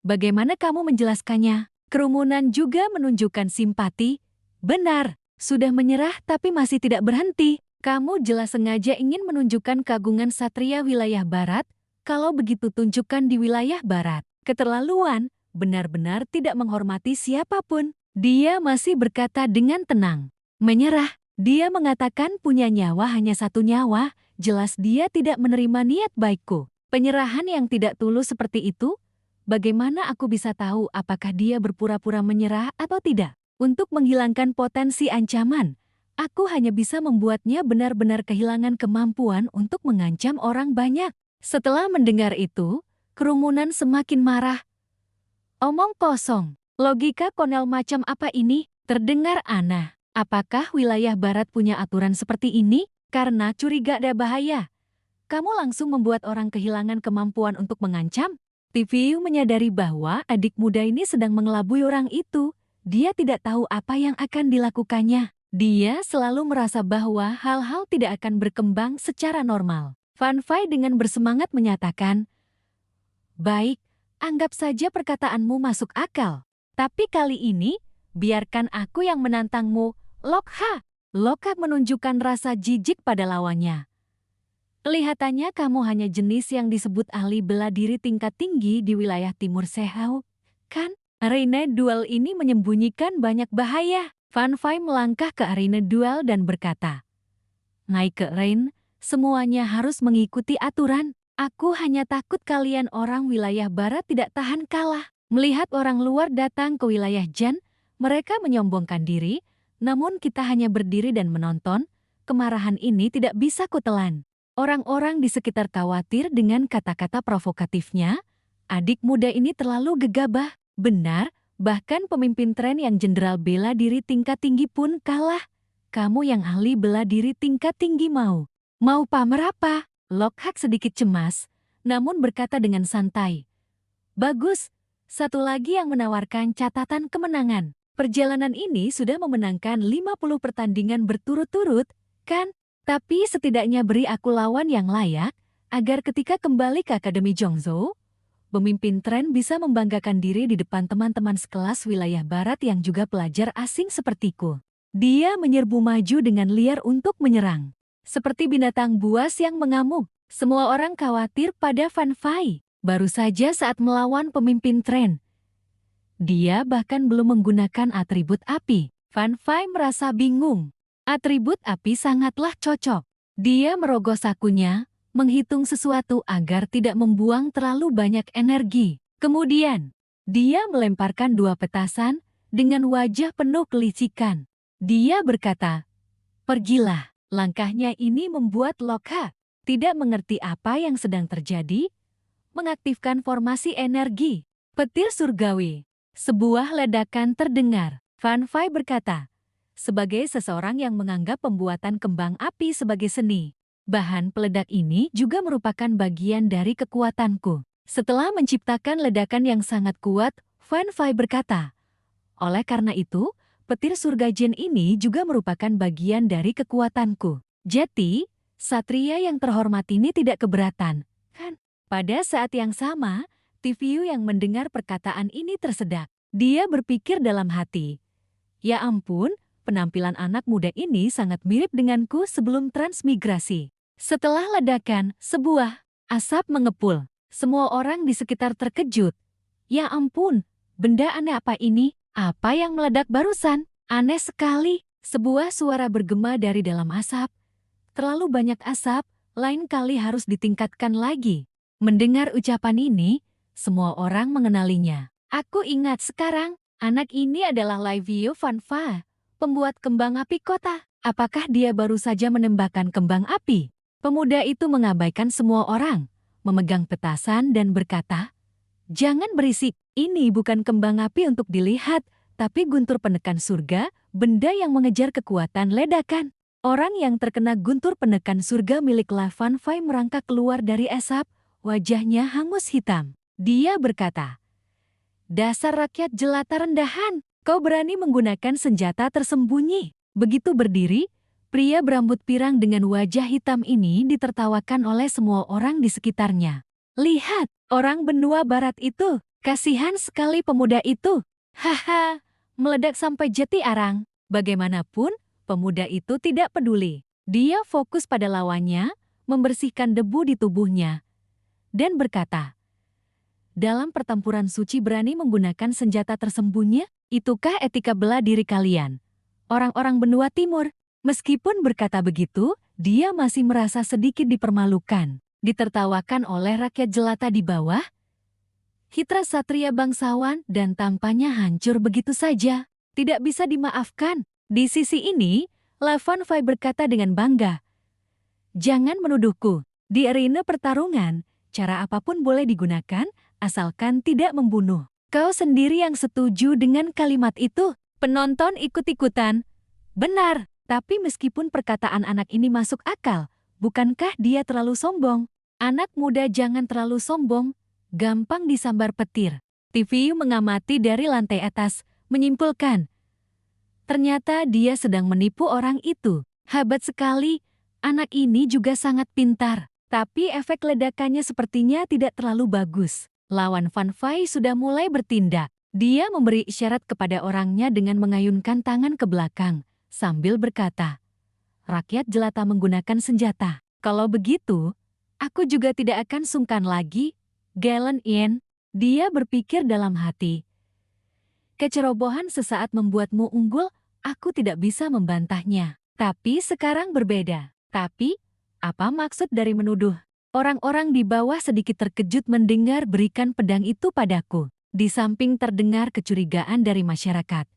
Bagaimana kamu menjelaskannya? Kerumunan juga menunjukkan simpati. Benar, sudah menyerah tapi masih tidak berhenti. Kamu jelas sengaja ingin menunjukkan keagungan Satria wilayah barat. Kalau begitu tunjukkan di wilayah barat. Keterlaluan, benar-benar tidak menghormati siapapun. Dia masih berkata dengan tenang. Menyerah, dia mengatakan punya nyawa hanya satu nyawa. Jelas dia tidak menerima niat baikku. Penyerahan yang tidak tulus seperti itu? Bagaimana aku bisa tahu apakah dia berpura-pura menyerah atau tidak? Untuk menghilangkan potensi ancaman, aku hanya bisa membuatnya benar-benar kehilangan kemampuan untuk mengancam orang banyak. Setelah mendengar itu, kerumunan semakin marah. Omong kosong, logika konel macam apa ini? Terdengar aneh. Apakah wilayah barat punya aturan seperti ini? Karena curiga ada bahaya. Kamu langsung membuat orang kehilangan kemampuan untuk mengancam? TVU menyadari bahwa adik muda ini sedang mengelabui orang itu. Dia tidak tahu apa yang akan dilakukannya. Dia selalu merasa bahwa hal-hal tidak akan berkembang secara normal. Fan Fai dengan bersemangat menyatakan, "Baik, anggap saja perkataanmu masuk akal. Tapi kali ini, biarkan aku yang menantangmu, Lokha." Lokha menunjukkan rasa jijik pada lawannya. Kelihatannya kamu hanya jenis yang disebut ahli bela diri tingkat tinggi di wilayah Timur Sehau, kan? Arena duel ini menyembunyikan banyak bahaya. Fan Fai melangkah ke arena duel dan berkata, "Naik ke arena, semuanya harus mengikuti aturan. Aku hanya takut kalian orang wilayah barat tidak tahan kalah." Melihat orang luar datang ke wilayah Jan, mereka menyombongkan diri, namun kita hanya berdiri dan menonton. Kemarahan ini tidak bisa kutelan. Orang-orang di sekitar khawatir dengan kata-kata provokatifnya. Adik muda ini terlalu gegabah. Benar, bahkan pemimpin tren yang jenderal bela diri tingkat tinggi pun kalah. Kamu yang ahli bela diri tingkat tinggi mau pamer apa? Lockhart sedikit cemas, namun berkata dengan santai. Bagus, satu lagi yang menawarkan catatan kemenangan. Perjalanan ini sudah memenangkan 50 pertandingan berturut-turut, kan? Tapi setidaknya beri aku lawan yang layak, agar ketika kembali ke Akademi Zhongzhou, pemimpin tren bisa membanggakan diri di depan teman-teman sekelas wilayah barat yang juga pelajar asing sepertiku. Dia menyerbu maju dengan liar untuk menyerang. Seperti binatang buas yang mengamuk, semua orang khawatir pada Fan Fai. Baru saja saat melawan pemimpin tren. Dia bahkan belum menggunakan atribut api. Fan Fai merasa bingung. Atribut api sangatlah cocok. Dia merogoh sakunya, menghitung sesuatu agar tidak membuang terlalu banyak energi. Kemudian, dia melemparkan 2 petasan dengan wajah penuh kelicikan. Dia berkata, "Pergilah." Langkahnya ini membuat Lokha tidak mengerti apa yang sedang terjadi, mengaktifkan formasi energi. Petir surgawi. Sebuah ledakan terdengar. Fan Fai berkata, sebagai seseorang yang menganggap pembuatan kembang api sebagai seni, bahan peledak ini juga merupakan bagian dari kekuatanku. Setelah menciptakan ledakan yang sangat kuat, Fan Fai berkata, oleh karena itu, petir surga Jin ini juga merupakan bagian dari kekuatanku. Jadi, Satria yang terhormat ini tidak keberatan, kan? Pada saat yang sama, TVU yang mendengar perkataan ini tersedak. Dia berpikir dalam hati, ya ampun, penampilan anak muda ini sangat mirip denganku sebelum transmigrasi. Setelah ledakan, sebuah asap mengepul. Semua orang di sekitar terkejut. Ya ampun, benda aneh apa ini? Apa yang meledak barusan? Aneh sekali. Sebuah suara bergema dari dalam asap. Terlalu banyak asap, lain kali harus ditingkatkan lagi. Mendengar ucapan ini, semua orang mengenalinya. Aku ingat sekarang, anak ini adalah Livio Fan Fai, pembuat kembang api kota. Apakah dia baru saja menembakkan kembang api? Pemuda itu mengabaikan semua orang, memegang petasan dan berkata, "Jangan berisik, ini bukan kembang api untuk dilihat, tapi guntur penekan surga, benda yang mengejar kekuatan ledakan." Orang yang terkena guntur penekan surga milik Fan Fai merangkak keluar dari asap, wajahnya hangus hitam. Dia berkata, "Dasar rakyat jelata rendahan, kau berani menggunakan senjata tersembunyi." Begitu berdiri, pria berambut pirang dengan wajah hitam ini ditertawakan oleh semua orang di sekitarnya. "Lihat, orang benua barat itu, Kasihan sekali pemuda itu. Haha, meledak sampai jeti arang. Bagaimanapun, pemuda itu tidak peduli. Dia fokus pada lawannya, membersihkan debu di tubuhnya, dan berkata, dalam pertempuran suci berani menggunakan senjata tersembunyi? Itukah etika bela diri kalian? Orang-orang benua timur. Meskipun berkata begitu, dia masih merasa sedikit dipermalukan, ditertawakan oleh rakyat jelata di bawah. Citra satria bangsawan dan tampaknya hancur begitu saja, tidak bisa dimaafkan. Di sisi ini, Lavan Fai berkata dengan bangga, jangan menuduhku. Di arena pertarungan, cara apapun boleh digunakan, asalkan tidak membunuh. Kau sendiri yang setuju dengan kalimat itu. Penonton ikut-ikutan. Benar. Tapi meskipun perkataan anak ini masuk akal, bukankah dia terlalu sombong? Anak muda jangan terlalu sombong, gampang disambar petir. TVU mengamati dari lantai atas, menyimpulkan. Ternyata dia sedang menipu orang itu. Hebat sekali, anak ini juga sangat pintar. Tapi efek ledakannya sepertinya tidak terlalu bagus. Lawan Van Fai sudah mulai bertindak. Dia memberi isyarat kepada orangnya dengan mengayunkan tangan ke belakang, sambil berkata, rakyat jelata menggunakan senjata. Kalau begitu, aku juga tidak akan sungkan lagi. Galen Yen, dia berpikir dalam hati. Kecerobohan sesaat membuatmu unggul, aku tidak bisa membantahnya. Tapi sekarang berbeda. Tapi, apa maksud dari menuduh? Orang-orang di bawah sedikit terkejut mendengar berikan pedang itu padaku. Di samping terdengar kecurigaan dari masyarakat.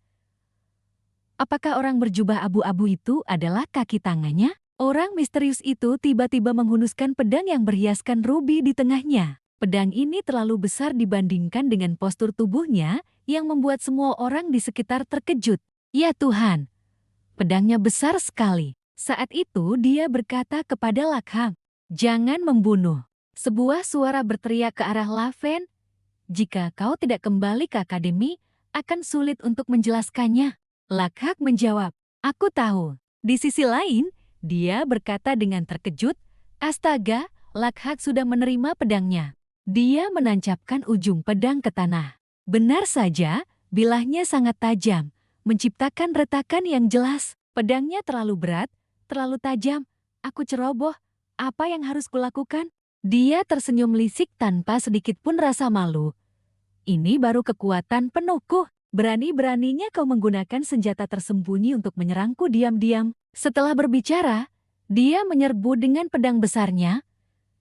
Apakah orang berjubah abu-abu itu adalah kaki tangannya? Orang misterius itu tiba-tiba menghunuskan pedang yang berhiaskan rubi di tengahnya. Pedang ini terlalu besar dibandingkan dengan postur tubuhnya yang membuat semua orang di sekitar terkejut. Ya Tuhan, pedangnya besar sekali. Saat itu dia berkata kepada Lakham, jangan membunuh. Sebuah suara berteriak ke arah Laven. Jika kau tidak kembali ke akademi, akan sulit untuk menjelaskannya. Lakhak menjawab, aku tahu. Di sisi lain, dia berkata dengan terkejut, astaga, Lakhak sudah menerima pedangnya. Dia menancapkan ujung pedang ke tanah. Benar saja, bilahnya sangat tajam, menciptakan retakan yang jelas. Pedangnya terlalu berat, terlalu tajam. Aku ceroboh, apa yang harus kulakukan? Dia tersenyum lisik tanpa sedikit pun rasa malu. Ini baru kekuatan penuhku. Berani-beraninya kau menggunakan senjata tersembunyi untuk menyerangku diam-diam. Setelah berbicara, dia menyerbu dengan pedang besarnya.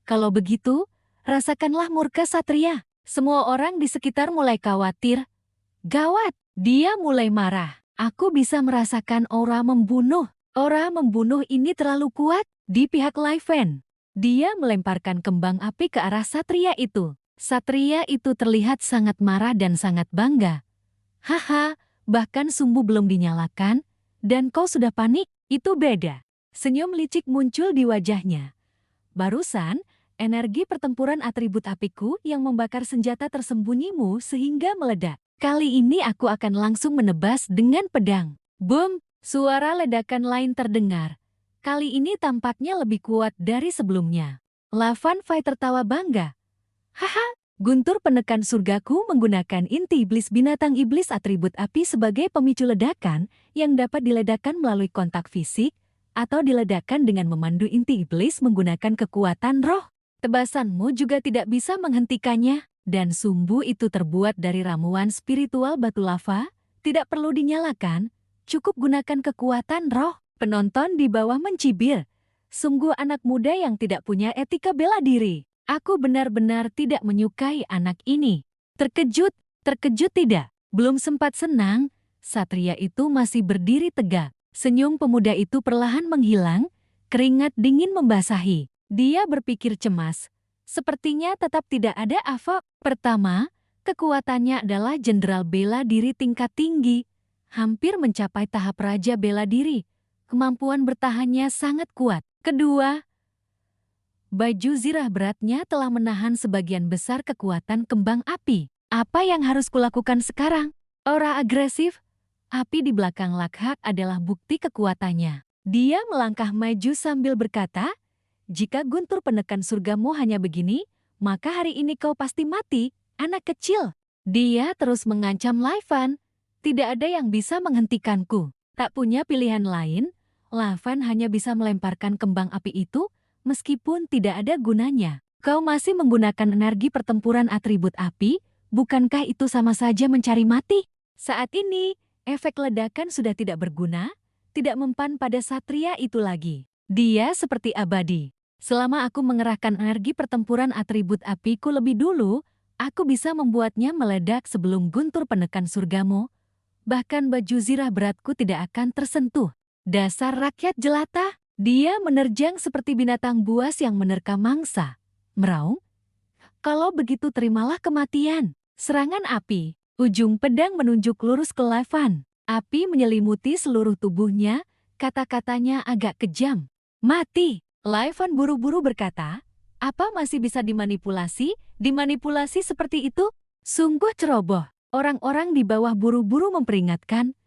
Kalau begitu, rasakanlah murka satria. Semua orang di sekitar mulai khawatir. Gawat, dia mulai marah. Aku bisa merasakan aura membunuh. Aura membunuh ini terlalu kuat di pihak Laiven. Dia melemparkan kembang api ke arah satria itu. Satria itu terlihat sangat marah dan sangat bangga. Haha, bahkan sumbu belum dinyalakan, dan kau sudah panik, itu beda. Senyum licik muncul di wajahnya. Barusan, energi pertempuran atribut apiku yang membakar senjata tersembunyimu sehingga meledak. Kali ini aku akan langsung menebas dengan pedang. Boom, suara ledakan lain terdengar. Kali ini tampaknya lebih kuat dari sebelumnya. Lavan Fai tertawa bangga. Haha. Guntur penekan surgaku menggunakan inti iblis binatang iblis atribut api sebagai pemicu ledakan yang dapat diledakkan melalui kontak fisik atau diledakkan dengan memandu inti iblis menggunakan kekuatan roh. Tebasanmu juga tidak bisa menghentikannya, dan sumbu itu terbuat dari ramuan spiritual batu lava, tidak perlu dinyalakan, cukup gunakan kekuatan roh. Penonton di bawah mencibir. Sungguh anak muda yang tidak punya etika bela diri. Aku benar-benar tidak menyukai anak ini. Terkejut tidak. Belum sempat senang, satria itu masih berdiri tegak. Senyum pemuda itu perlahan menghilang, keringat dingin membasahi. Dia berpikir cemas. Sepertinya tetap tidak ada apa. Pertama, kekuatannya adalah jenderal bela diri tingkat tinggi. Hampir mencapai tahap raja bela diri. Kemampuan bertahannya sangat kuat. Kedua, baju zirah beratnya telah menahan sebagian besar kekuatan kembang api. Apa yang harus kulakukan sekarang? Aura agresif. Api di belakang Lakhak adalah bukti kekuatannya. Dia melangkah maju sambil berkata, jika guntur penekan surgamu hanya begini, maka hari ini kau pasti mati, anak kecil. Dia terus mengancam Laifan. Tidak ada yang bisa menghentikanku. Tak punya pilihan lain, Laifan hanya bisa melemparkan kembang api itu meskipun tidak ada gunanya. Kau masih menggunakan energi pertempuran atribut api, bukankah itu sama saja mencari mati? Saat ini, efek ledakan sudah tidak berguna, tidak mempan pada satria itu lagi. Dia seperti abadi. Selama aku mengerahkan energi pertempuran atribut apiku lebih dulu, aku bisa membuatnya meledak sebelum guntur penekan surgamu. Bahkan baju zirah beratku tidak akan tersentuh. Dasar rakyat jelata, dia menerjang seperti binatang buas yang menerkam mangsa. Meraung, kalau begitu terimalah kematian. Serangan api, ujung pedang menunjuk lurus ke Laifan. Api menyelimuti seluruh tubuhnya, kata-katanya agak kejam. Mati, Laifan buru-buru berkata. Apa masih bisa dimanipulasi? Dimanipulasi seperti itu? Sungguh ceroboh. Orang-orang di bawah buru-buru memperingatkan.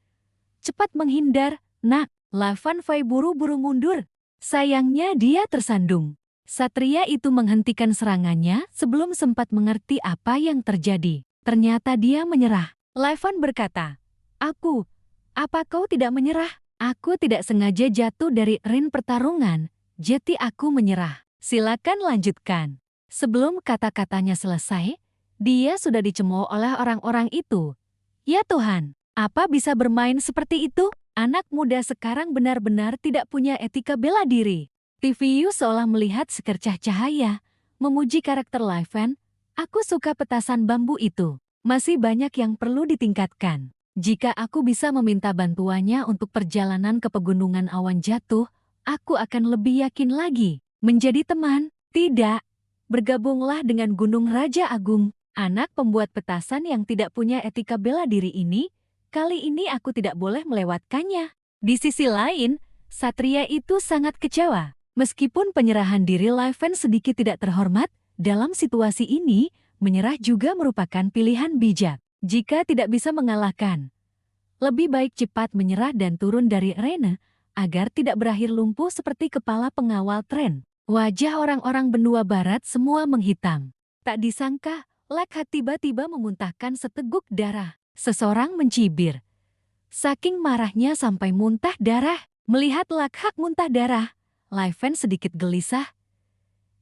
Cepat menghindar, nak. Laifan Fai buru-buru mundur. Sayangnya dia tersandung. Satria itu menghentikan serangannya sebelum sempat mengerti apa yang terjadi. Ternyata dia menyerah. Laifan berkata, apa kau tidak menyerah? Aku tidak sengaja jatuh dari ring pertarungan, jadi aku menyerah. Silakan lanjutkan. Sebelum kata-katanya selesai, dia sudah dicemooh oleh orang-orang itu. Ya Tuhan, apa bisa bermain seperti itu? Anak muda sekarang benar-benar tidak punya etika bela diri. TVU seolah melihat sekercah cahaya, memuji karakter Laifan. Aku suka petasan bambu itu. Masih banyak yang perlu ditingkatkan. Jika aku bisa meminta bantuannya untuk perjalanan ke pegunungan awan jatuh, aku akan lebih yakin lagi. Menjadi teman, tidak. Bergabunglah dengan Gunung Raja Agung. Anak pembuat petasan yang tidak punya etika bela diri ini, kali ini aku tidak boleh melewatkannya. Di sisi lain, satria itu sangat kecewa. Meskipun penyerahan diri Laifan sedikit tidak terhormat, dalam situasi ini, menyerah juga merupakan pilihan bijak. Jika tidak bisa mengalahkan, lebih baik cepat menyerah dan turun dari arena, agar tidak berakhir lumpuh seperti kepala pengawal tren. Wajah orang-orang benua barat semua menghitam. Tak disangka, Lakhat tiba-tiba memuntahkan seteguk darah. Seseorang mencibir. Saking marahnya sampai muntah darah. Melihat Lakhat muntah darah, Laifan sedikit gelisah.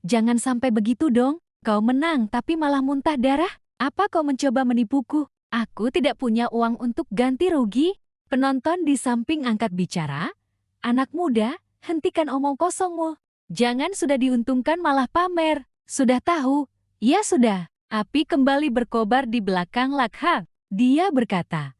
Jangan sampai begitu dong, kau menang tapi malah muntah darah. Apa kau mencoba menipuku? Aku tidak punya uang untuk ganti rugi. Penonton di samping angkat bicara. Anak muda, hentikan omong kosongmu. Jangan sudah diuntungkan malah pamer. Sudah tahu? Ya sudah. Api kembali berkobar di belakang Lakhat. Dia berkata,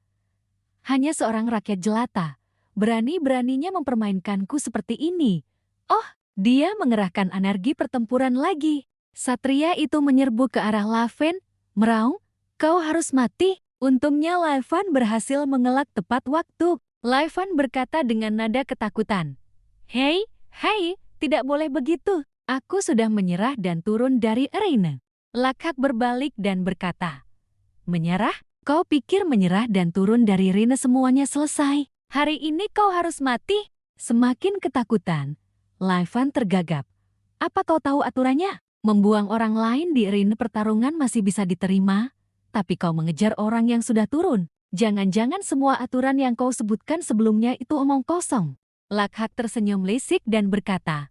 hanya seorang rakyat jelata. Berani-beraninya mempermainkanku seperti ini. Oh, dia mengerahkan energi pertempuran lagi. Satria itu menyerbu ke arah Laifan. Meraung, kau harus mati. Untungnya Laifan berhasil mengelak tepat waktu. Laifan berkata dengan nada ketakutan. Hei, tidak boleh begitu. Aku sudah menyerah dan turun dari arena. Lakhat berbalik dan berkata, menyerah? Kau pikir menyerah dan turun dari arena semuanya selesai? Hari ini kau harus mati? Semakin ketakutan, Laifan tergagap. Apa kau tahu aturannya? Membuang orang lain di arena pertarungan masih bisa diterima, tapi kau mengejar orang yang sudah turun. Jangan-jangan semua aturan yang kau sebutkan sebelumnya itu omong kosong. Lakhat tersenyum lisik dan berkata,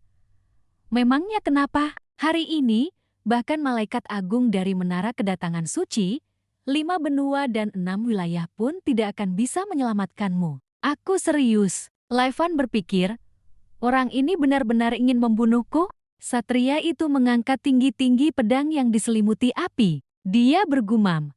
memangnya kenapa? Hari ini, bahkan malaikat agung dari menara kedatangan suci, 5 benua dan 6 wilayah pun tidak akan bisa menyelamatkanmu. Aku serius. Laifan berpikir, orang ini benar-benar ingin membunuhku? Satria itu mengangkat tinggi-tinggi pedang yang diselimuti api. Dia bergumam,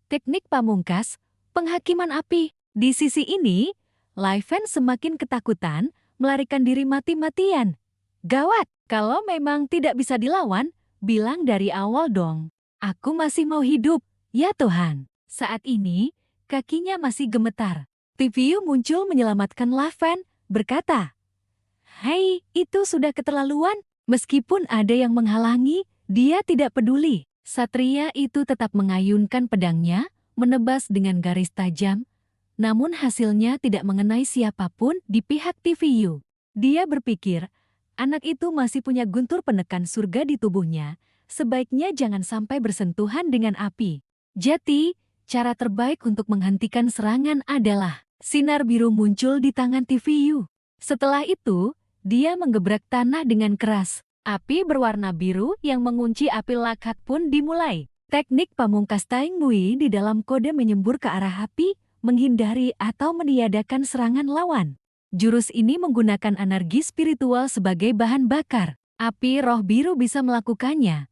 teknik pamungkas, penghakiman api. Di sisi ini, Laifan semakin ketakutan, melarikan diri mati-matian. Gawat, kalau memang tidak bisa dilawan, bilang dari awal dong. Aku masih mau hidup, ya Tuhan. Saat ini, kakinya masih gemetar. TVU muncul menyelamatkan Laifan, berkata, hei, itu sudah keterlaluan. Meskipun ada yang menghalangi, dia tidak peduli. Satria itu tetap mengayunkan pedangnya, menebas dengan garis tajam, namun hasilnya tidak mengenai siapapun di pihak TVU. Dia berpikir, anak itu masih punya guntur penekan surga di tubuhnya, sebaiknya jangan sampai bersentuhan dengan api. Jadi, Cara terbaik untuk menghentikan serangan adalah sinar biru muncul di tangan TVU. Setelah itu, dia menggebrak tanah dengan keras. Api berwarna biru yang mengunci api Lakhat pun dimulai. Teknik pamungkas Taing Mui di dalam kode menyembur ke arah api, menghindari atau meniadakan serangan lawan. Jurus ini menggunakan energi spiritual sebagai bahan bakar. Api roh biru bisa melakukannya.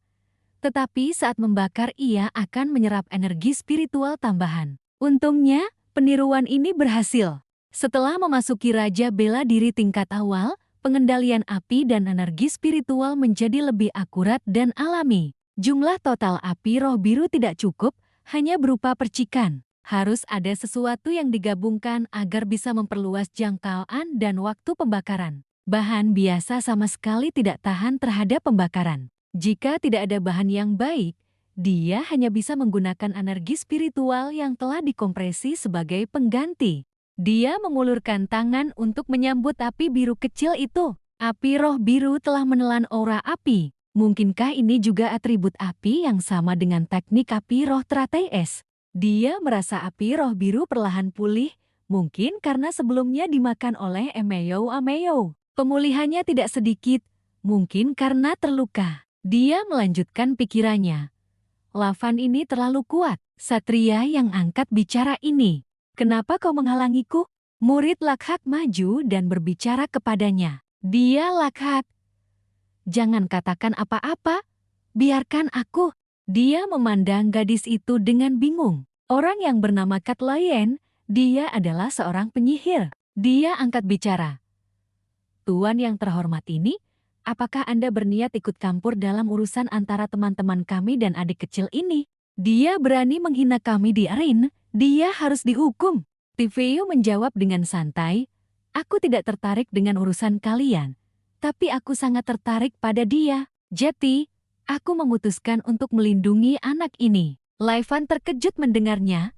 Tetapi saat membakar ia akan menyerap energi spiritual tambahan. Untungnya, peniruan ini berhasil. Setelah memasuki Raja Bela Diri tingkat awal, pengendalian api dan energi spiritual menjadi lebih akurat dan alami. Jumlah total api roh biru tidak cukup, hanya berupa percikan. Harus ada sesuatu yang digabungkan agar bisa memperluas jangkauan dan waktu pembakaran. Bahan biasa sama sekali tidak tahan terhadap pembakaran. Jika tidak ada bahan yang baik, dia hanya bisa menggunakan energi spiritual yang telah dikompresi sebagai pengganti. Dia mengulurkan tangan untuk menyambut api biru kecil itu. Api roh biru telah menelan aura api. Mungkinkah ini juga atribut api yang sama dengan teknik api roh teratai es? Dia merasa api roh biru perlahan pulih, mungkin karena sebelumnya dimakan oleh Emeyo. Pemulihannya tidak sedikit, mungkin karena terluka. Dia melanjutkan pikirannya. Lavan ini terlalu kuat. Satria yang angkat bicara ini. Kenapa kau menghalangiku? Murid Lakhat maju dan berbicara kepadanya. Dia Lakhat. Jangan katakan apa-apa. Biarkan aku. Dia memandang gadis itu dengan bingung. Orang yang bernama Kat Layen, dia adalah seorang penyihir. Dia angkat bicara. Tuan yang terhormat ini, apakah Anda berniat ikut campur dalam urusan antara teman-teman kami dan adik kecil ini? Dia berani menghina kami di arena, dia harus dihukum. TVU menjawab dengan santai, aku tidak tertarik dengan urusan kalian, tapi aku sangat tertarik pada dia. Jadi, aku memutuskan untuk melindungi anak ini. Laivan terkejut mendengarnya.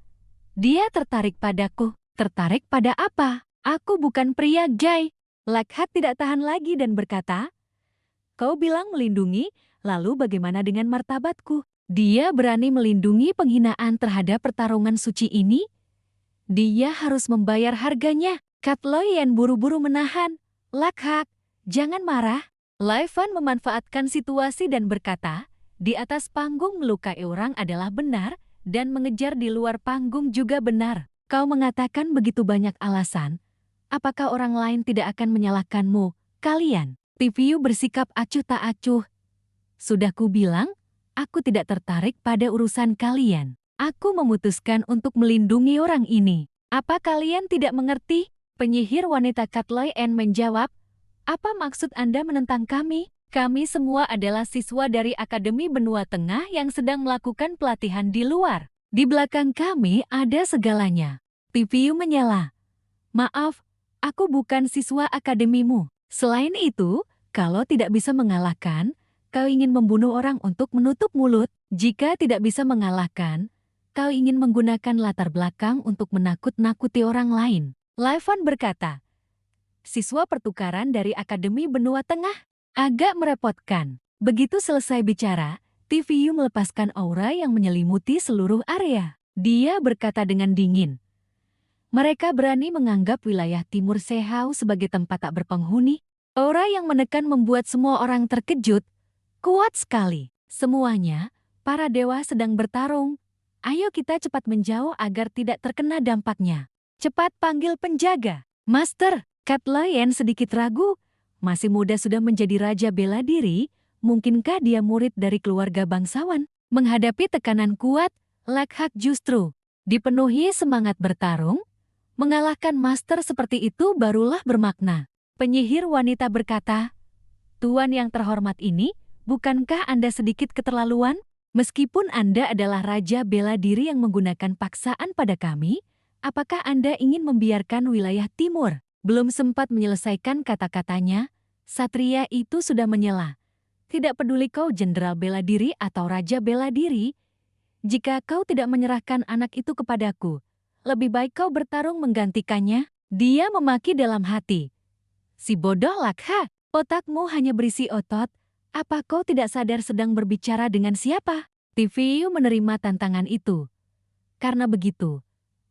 Dia tertarik padaku. Tertarik pada apa? Aku bukan pria gay. Lakhat tidak tahan lagi dan berkata, kau bilang melindungi, lalu bagaimana dengan martabatku? Dia berani melindungi penghinaan terhadap pertarungan suci ini? Dia harus membayar harganya. Kat Layen buru-buru menahan. Lakhat, jangan marah. Laivan memanfaatkan situasi dan berkata, di atas panggung melukai orang adalah benar, dan mengejar di luar panggung juga benar. Kau mengatakan begitu banyak alasan. Apakah orang lain tidak akan menyalahkanmu, kalian? TVU bersikap acuh tak acuh. Sudah ku bilang, aku tidak tertarik pada urusan kalian. Aku memutuskan untuk melindungi orang ini. Apa kalian tidak mengerti? Penyihir wanita Kat Layen menjawab, apa maksud Anda menentang kami? Kami semua adalah siswa dari Akademi Benua Tengah yang sedang melakukan pelatihan di luar. Di belakang kami ada segalanya. TVU menyela. Maaf, aku bukan siswa akademimu. Selain itu, kalau tidak bisa mengalahkan, kau ingin membunuh orang untuk menutup mulut. Jika tidak bisa mengalahkan, kau ingin menggunakan latar belakang untuk menakut-nakuti orang lain. Laivan berkata, siswa pertukaran dari Akademi Benua Tengah, agak merepotkan. Begitu selesai bicara, TVU melepaskan aura yang menyelimuti seluruh area. Dia berkata dengan dingin, mereka berani menganggap wilayah Timur Sehau sebagai tempat tak berpenghuni. Aura yang menekan membuat semua orang terkejut. Kuat sekali. Semuanya, para dewa sedang bertarung. Ayo kita cepat menjauh agar tidak terkena dampaknya. Cepat panggil penjaga. Master, Kat Layen sedikit ragu. Masih muda sudah menjadi Raja Bela Diri. Mungkinkah dia murid dari keluarga bangsawan? Menghadapi tekanan kuat, Lakhat justru dipenuhi semangat bertarung. Mengalahkan master seperti itu barulah bermakna. Penyihir wanita berkata, Tuan yang terhormat ini, bukankah Anda sedikit keterlaluan? Meskipun Anda adalah Raja Bela Diri yang menggunakan paksaan pada kami, apakah Anda ingin membiarkan wilayah timur? Belum sempat menyelesaikan kata-katanya, Satria itu sudah menyela. Tidak peduli kau Jenderal Bela Diri atau Raja Bela Diri, jika kau tidak menyerahkan anak itu kepadaku, lebih baik kau bertarung menggantikannya. Dia memaki dalam hati. Si bodoh Lakhat, otakmu hanya berisi otot. Apa kau tidak sadar sedang berbicara dengan siapa? TVU menerima tantangan itu. Karena begitu,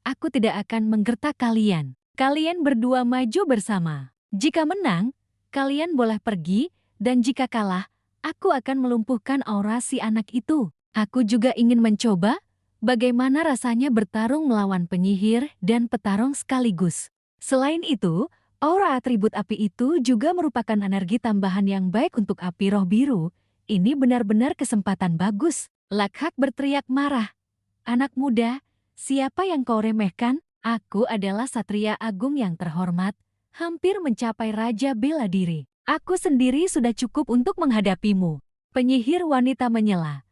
aku tidak akan menggertak kalian. Kalian berdua maju bersama. Jika menang, kalian boleh pergi, dan jika kalah, aku akan melumpuhkan aura si anak itu. Aku juga ingin mencoba bagaimana rasanya bertarung melawan penyihir dan petarung sekaligus. Selain itu, aura atribut api itu juga merupakan energi tambahan yang baik untuk api roh biru. Ini benar-benar kesempatan bagus. Lakhak berteriak marah. Anak muda, siapa yang kau remehkan? Aku adalah Satria Agung yang terhormat, hampir mencapai Raja Bela Diri. Aku sendiri sudah cukup untuk menghadapimu. Penyihir wanita menyela.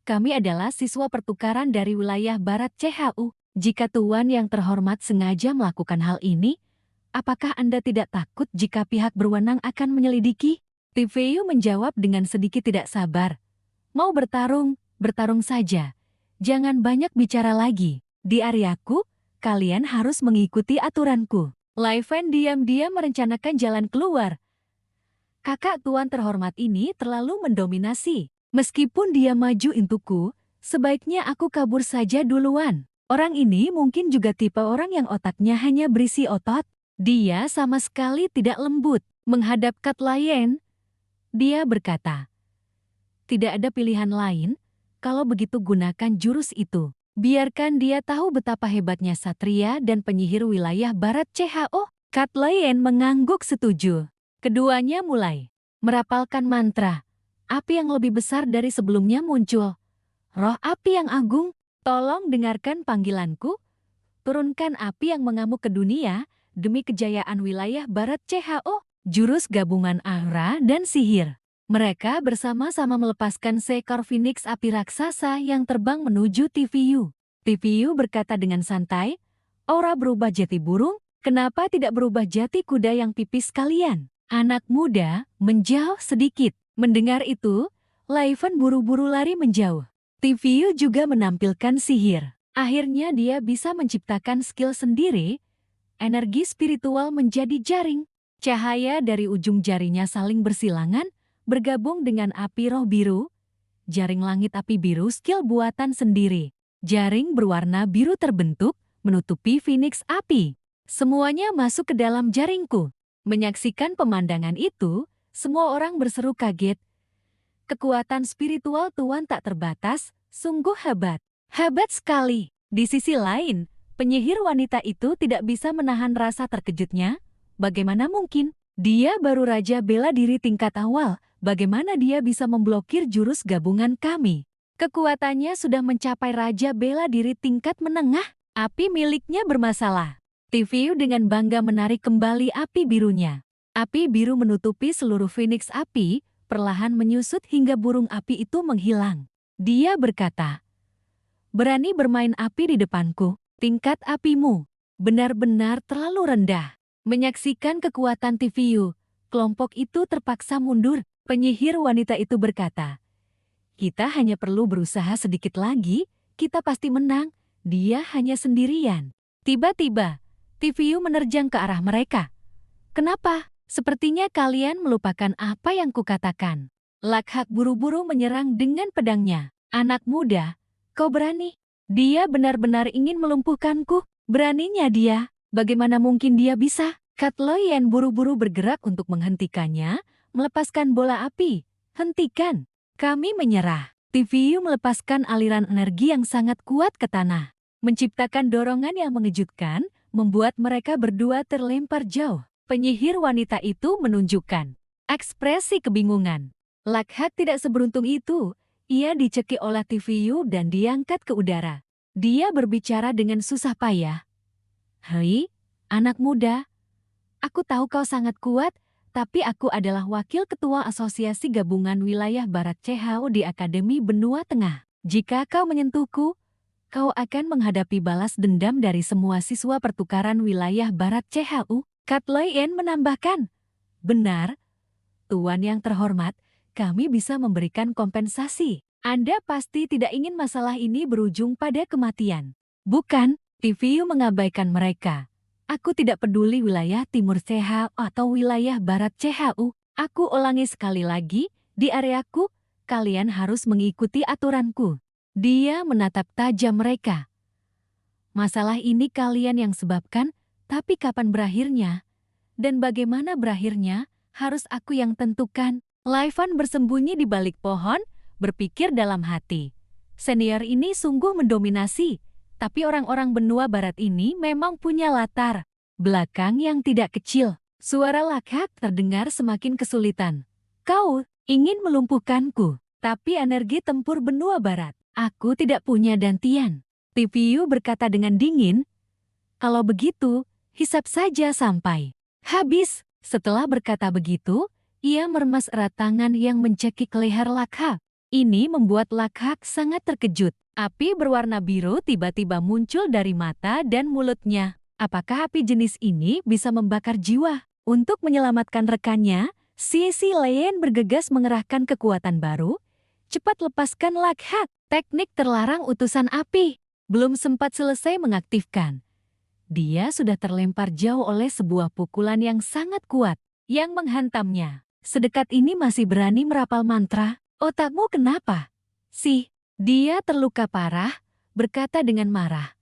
Kami adalah siswa pertukaran dari wilayah Barat CHU. Jika Tuan yang terhormat sengaja melakukan hal ini, apakah Anda tidak takut jika pihak berwenang akan menyelidiki? Tifeyu menjawab dengan sedikit tidak sabar. Mau bertarung, bertarung saja. Jangan banyak bicara lagi. Di areaku, kalian harus mengikuti aturanku. Lai Fen diam-diam merencanakan jalan keluar. Kakak tuan terhormat ini terlalu mendominasi. Meskipun dia maju untukku, sebaiknya aku kabur saja duluan. Orang ini mungkin juga tipe orang yang otaknya hanya berisi otot. Dia sama sekali tidak lembut. Menghadap Kat Layen, dia berkata, tidak ada pilihan lain, kalau begitu gunakan jurus itu. Biarkan dia tahu betapa hebatnya Satria dan penyihir wilayah Barat CHO. Kat Layen mengangguk setuju. Keduanya mulai merapalkan mantra. Api yang lebih besar dari sebelumnya muncul. Roh api yang agung, tolong dengarkan panggilanku. Turunkan api yang mengamuk ke dunia demi kejayaan wilayah Barat CHO. Jurus gabungan aura dan sihir. Mereka bersama-sama melepaskan seekor Phoenix api raksasa yang terbang menuju TVU. TVU berkata dengan santai, aura berubah jati burung, kenapa tidak berubah jati kuda yang pipis kalian? Anak muda menjauh sedikit. Mendengar itu, Lai Fen buru-buru lari menjauh. TVU juga menampilkan sihir. Akhirnya dia bisa menciptakan skill sendiri. Energi spiritual menjadi jaring. Cahaya dari ujung jarinya saling bersilangan, bergabung dengan api roh biru. Jaring langit api biru skill buatan sendiri. Jaring berwarna biru terbentuk, menutupi Phoenix api. Semuanya masuk ke dalam jaringku. Menyaksikan pemandangan itu, semua orang berseru kaget. Kekuatan spiritual Tuan tak terbatas, sungguh hebat. Hebat sekali. Di sisi lain, penyihir wanita itu tidak bisa menahan rasa terkejutnya. Bagaimana mungkin? Dia baru Raja Bela Diri tingkat awal. Bagaimana dia bisa memblokir jurus gabungan kami? Kekuatannya sudah mencapai Raja Bela Diri tingkat menengah. Api miliknya bermasalah. TVU dengan bangga menarik kembali api birunya. Api biru menutupi seluruh Phoenix api, perlahan menyusut hingga burung api itu menghilang. Dia berkata, berani bermain api di depanku, tingkat apimu benar-benar terlalu rendah. Menyaksikan kekuatan TVU, kelompok itu terpaksa mundur. Penyihir wanita itu berkata, kita hanya perlu berusaha sedikit lagi, kita pasti menang. Dia hanya sendirian. Tiba-tiba, TVU menerjang ke arah mereka. Kenapa? Sepertinya kalian melupakan apa yang kukatakan. Lakhak buru-buru menyerang dengan pedangnya. Anak muda, kau berani? Dia benar-benar ingin melumpuhkanku. Beraninya dia. Bagaimana mungkin dia bisa? Kat Layen buru-buru bergerak untuk menghentikannya, melepaskan bola api. Hentikan. Kami menyerah. TVU melepaskan aliran energi yang sangat kuat ke tanah. Menciptakan dorongan yang mengejutkan, membuat mereka berdua terlempar jauh. Penyihir wanita itu menunjukkan ekspresi kebingungan. Lakhak tidak seberuntung itu. Ia dicekik oleh TVU dan diangkat ke udara. Dia berbicara dengan susah payah. Hei, anak muda. Aku tahu kau sangat kuat, tapi aku adalah wakil ketua Asosiasi Gabungan Wilayah Barat CHU di Akademi Benua Tengah. Jika kau menyentuhku, kau akan menghadapi balas dendam dari semua siswa pertukaran wilayah Barat CHU. Kat Layen menambahkan, benar, Tuan yang terhormat, kami bisa memberikan kompensasi. Anda pasti tidak ingin masalah ini berujung pada kematian. Bukan, TVU mengabaikan mereka. Aku tidak peduli wilayah Timur CHU atau wilayah Barat CHU. Aku ulangi sekali lagi, di areaku, kalian harus mengikuti aturanku. Dia menatap tajam mereka. Masalah ini kalian yang sebabkan, tapi kapan berakhirnya? Dan bagaimana berakhirnya? Harus aku yang tentukan. Laifan bersembunyi di balik pohon, berpikir dalam hati. Senior ini sungguh mendominasi, tapi orang-orang benua barat ini memang punya latar belakang yang tidak kecil. Suara Lakhak terdengar semakin kesulitan. Kau ingin melumpuhkanku, tapi energi tempur benua barat. Aku tidak punya dantian. Tiviu berkata dengan dingin. Kalau begitu, hisap saja sampai habis. Setelah berkata begitu, ia meremas erat tangan yang mencekik leher Lakhak. Ini membuat Lakhak sangat terkejut. Api berwarna biru tiba-tiba muncul dari mata dan mulutnya. Apakah api jenis ini bisa membakar jiwa? Untuk menyelamatkan rekannya, Si Leyen bergegas mengerahkan kekuatan baru. Cepat lepaskan Lakhak. Teknik terlarang utusan api. Belum sempat selesai mengaktifkan. Dia sudah terlempar jauh oleh sebuah pukulan yang sangat kuat yang menghantamnya. Sedekat ini masih berani merapal mantra. Otakmu kenapa? Dia terluka parah, berkata dengan marah.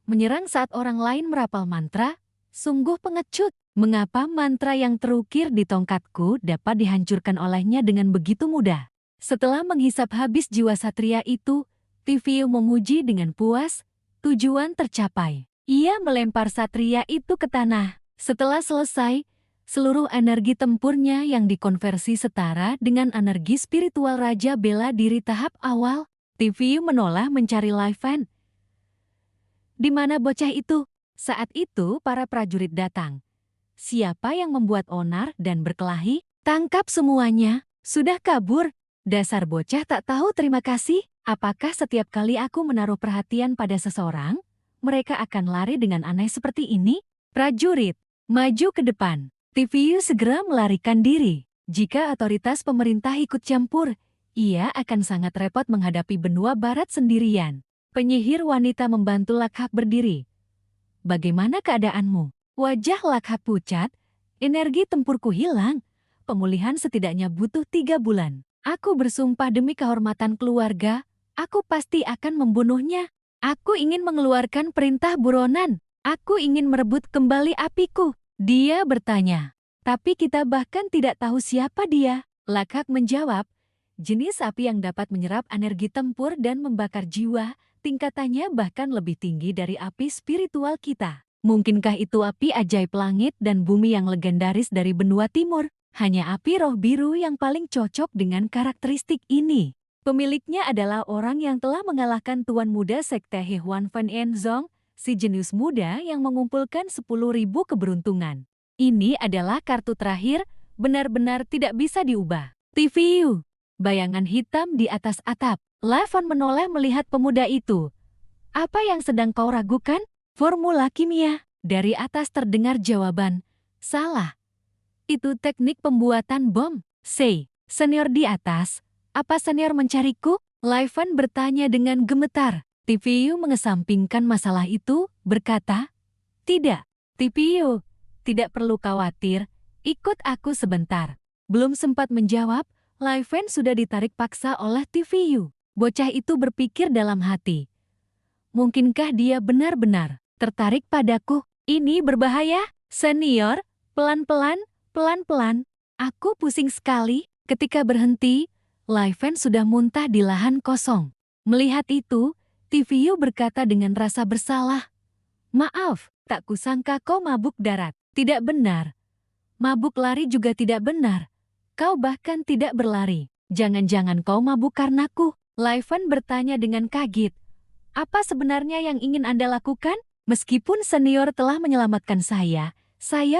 Menyerang saat orang lain merapal mantra, sungguh pengecut. Mengapa mantra yang terukir di tongkatku dapat dihancurkan olehnya dengan begitu mudah? Setelah menghisap habis jiwa satria itu, Tiviu memuji dengan puas, tujuan tercapai. Ia melempar satria itu ke tanah. Setelah selesai, seluruh energi tempurnya yang dikonversi setara dengan energi spiritual Raja Bela Diri tahap awal. Tiviu menoleh mencari Laifan. Di mana bocah itu? Saat itu para prajurit datang. Siapa yang membuat onar dan berkelahi? Tangkap semuanya. Sudah kabur. Dasar bocah tak tahu terima kasih. Apakah setiap kali aku menaruh perhatian pada seseorang, mereka akan lari dengan aneh seperti ini? Prajurit, maju ke depan. Tiviu segera melarikan diri. Jika otoritas pemerintah ikut campur, ia akan sangat repot menghadapi benua barat sendirian. Penyihir wanita membantu Lakhak berdiri. Bagaimana keadaanmu? Wajah Lakhak pucat. Energi tempurku hilang. Pemulihan setidaknya butuh 3 bulan. Aku bersumpah demi kehormatan keluarga, aku pasti akan membunuhnya. Aku ingin mengeluarkan perintah buronan. Aku ingin merebut kembali apiku. Dia bertanya. Tapi kita bahkan tidak tahu siapa dia. Lakhak menjawab, jenis api yang dapat menyerap energi tempur dan membakar jiwa, tingkatannya bahkan lebih tinggi dari api spiritual kita. Mungkinkah itu api ajaib langit dan bumi yang legendaris dari benua timur? Hanya api roh biru yang paling cocok dengan karakteristik ini. Pemiliknya adalah orang yang telah mengalahkan Tuan Muda Sekte Hehuan Fan Enzong, si jenius muda yang mengumpulkan 10.000 keberuntungan. Ini adalah kartu terakhir, benar-benar tidak bisa diubah. Tiviu, bayangan hitam di atas atap. Laifan menoleh melihat pemuda itu. Apa yang sedang kau ragukan? Formula kimia. Dari atas terdengar jawaban. Salah. Itu teknik pembuatan bom. Senior di atas. Apa senior mencariku? Laifan bertanya dengan gemetar. Tiviu mengesampingkan masalah itu, berkata, tidak. Tiviu, tidak perlu khawatir, ikut aku sebentar. Belum sempat menjawab, Laifan sudah ditarik paksa oleh Tiviu. Bocah itu berpikir dalam hati. Mungkinkah dia benar-benar tertarik padaku? Ini berbahaya, senior. Pelan-pelan. Pelan-pelan, aku pusing sekali. Ketika berhenti, Laifan sudah muntah di lahan kosong. Melihat itu, Tiviu berkata dengan rasa bersalah. Maaf, tak kusangka kau mabuk darat. Tidak benar. Mabuk lari juga tidak benar. Kau bahkan tidak berlari. Jangan-jangan kau mabuk karenaku. Laifan bertanya dengan kaget. Apa sebenarnya yang ingin Anda lakukan? Meskipun senior telah menyelamatkan saya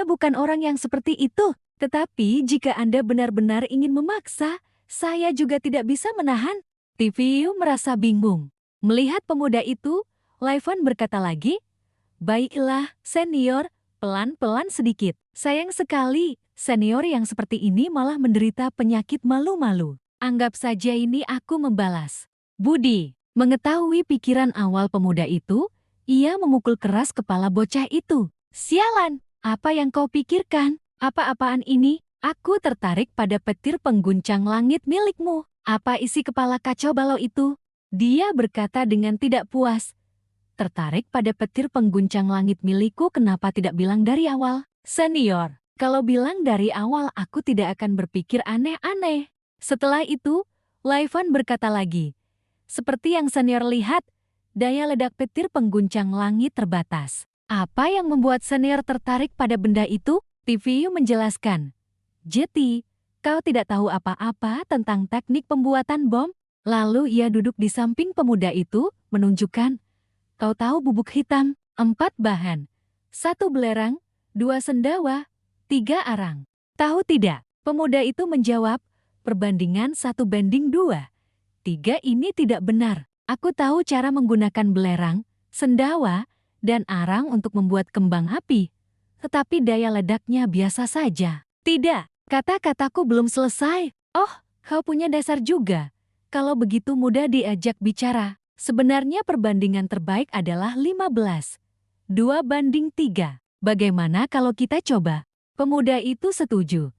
bukan orang yang seperti itu. Tetapi jika Anda benar-benar ingin memaksa, saya juga tidak bisa menahan. Tiviu merasa bingung. Melihat pemuda itu, Laifan berkata lagi, baiklah, senior, pelan-pelan sedikit. Sayang sekali, senior yang seperti ini malah menderita penyakit malu-malu. Anggap saja ini aku membalas budi. Mengetahui pikiran awal pemuda itu, ia memukul keras kepala bocah itu. Sialan! Apa yang kau pikirkan? Apa-apaan ini? Aku tertarik pada petir pengguncang langit milikmu. Apa isi kepala kacau balau itu? Dia berkata dengan tidak puas. tertarik pada petir pengguncang langit milikku, kenapa tidak bilang dari awal? Senior, kalau bilang dari awal aku tidak akan berpikir aneh-aneh. Setelah itu, Laifan berkata lagi, seperti yang senior lihat, daya ledak petir pengguncang langit terbatas. Apa yang membuat senior tertarik pada benda itu? TVU menjelaskan, Jetty, kau tidak tahu apa-apa tentang teknik pembuatan bom? Lalu ia duduk di samping pemuda itu, menunjukkan, kau tahu bubuk hitam, 4 bahan, 1 belerang, 2 sendawa, 3 arang. Tahu tidak? Pemuda itu menjawab, perbandingan 1:2. 3 ini tidak benar. Aku tahu cara menggunakan belerang, sendawa, dan arang untuk membuat kembang api. Tetapi daya ledaknya biasa saja. Tidak, kata-kataku belum selesai. Oh, kau punya dasar juga. Kalau begitu mudah diajak bicara. Sebenarnya perbandingan terbaik adalah 15. 2:3. Bagaimana kalau kita coba? Pemuda itu setuju.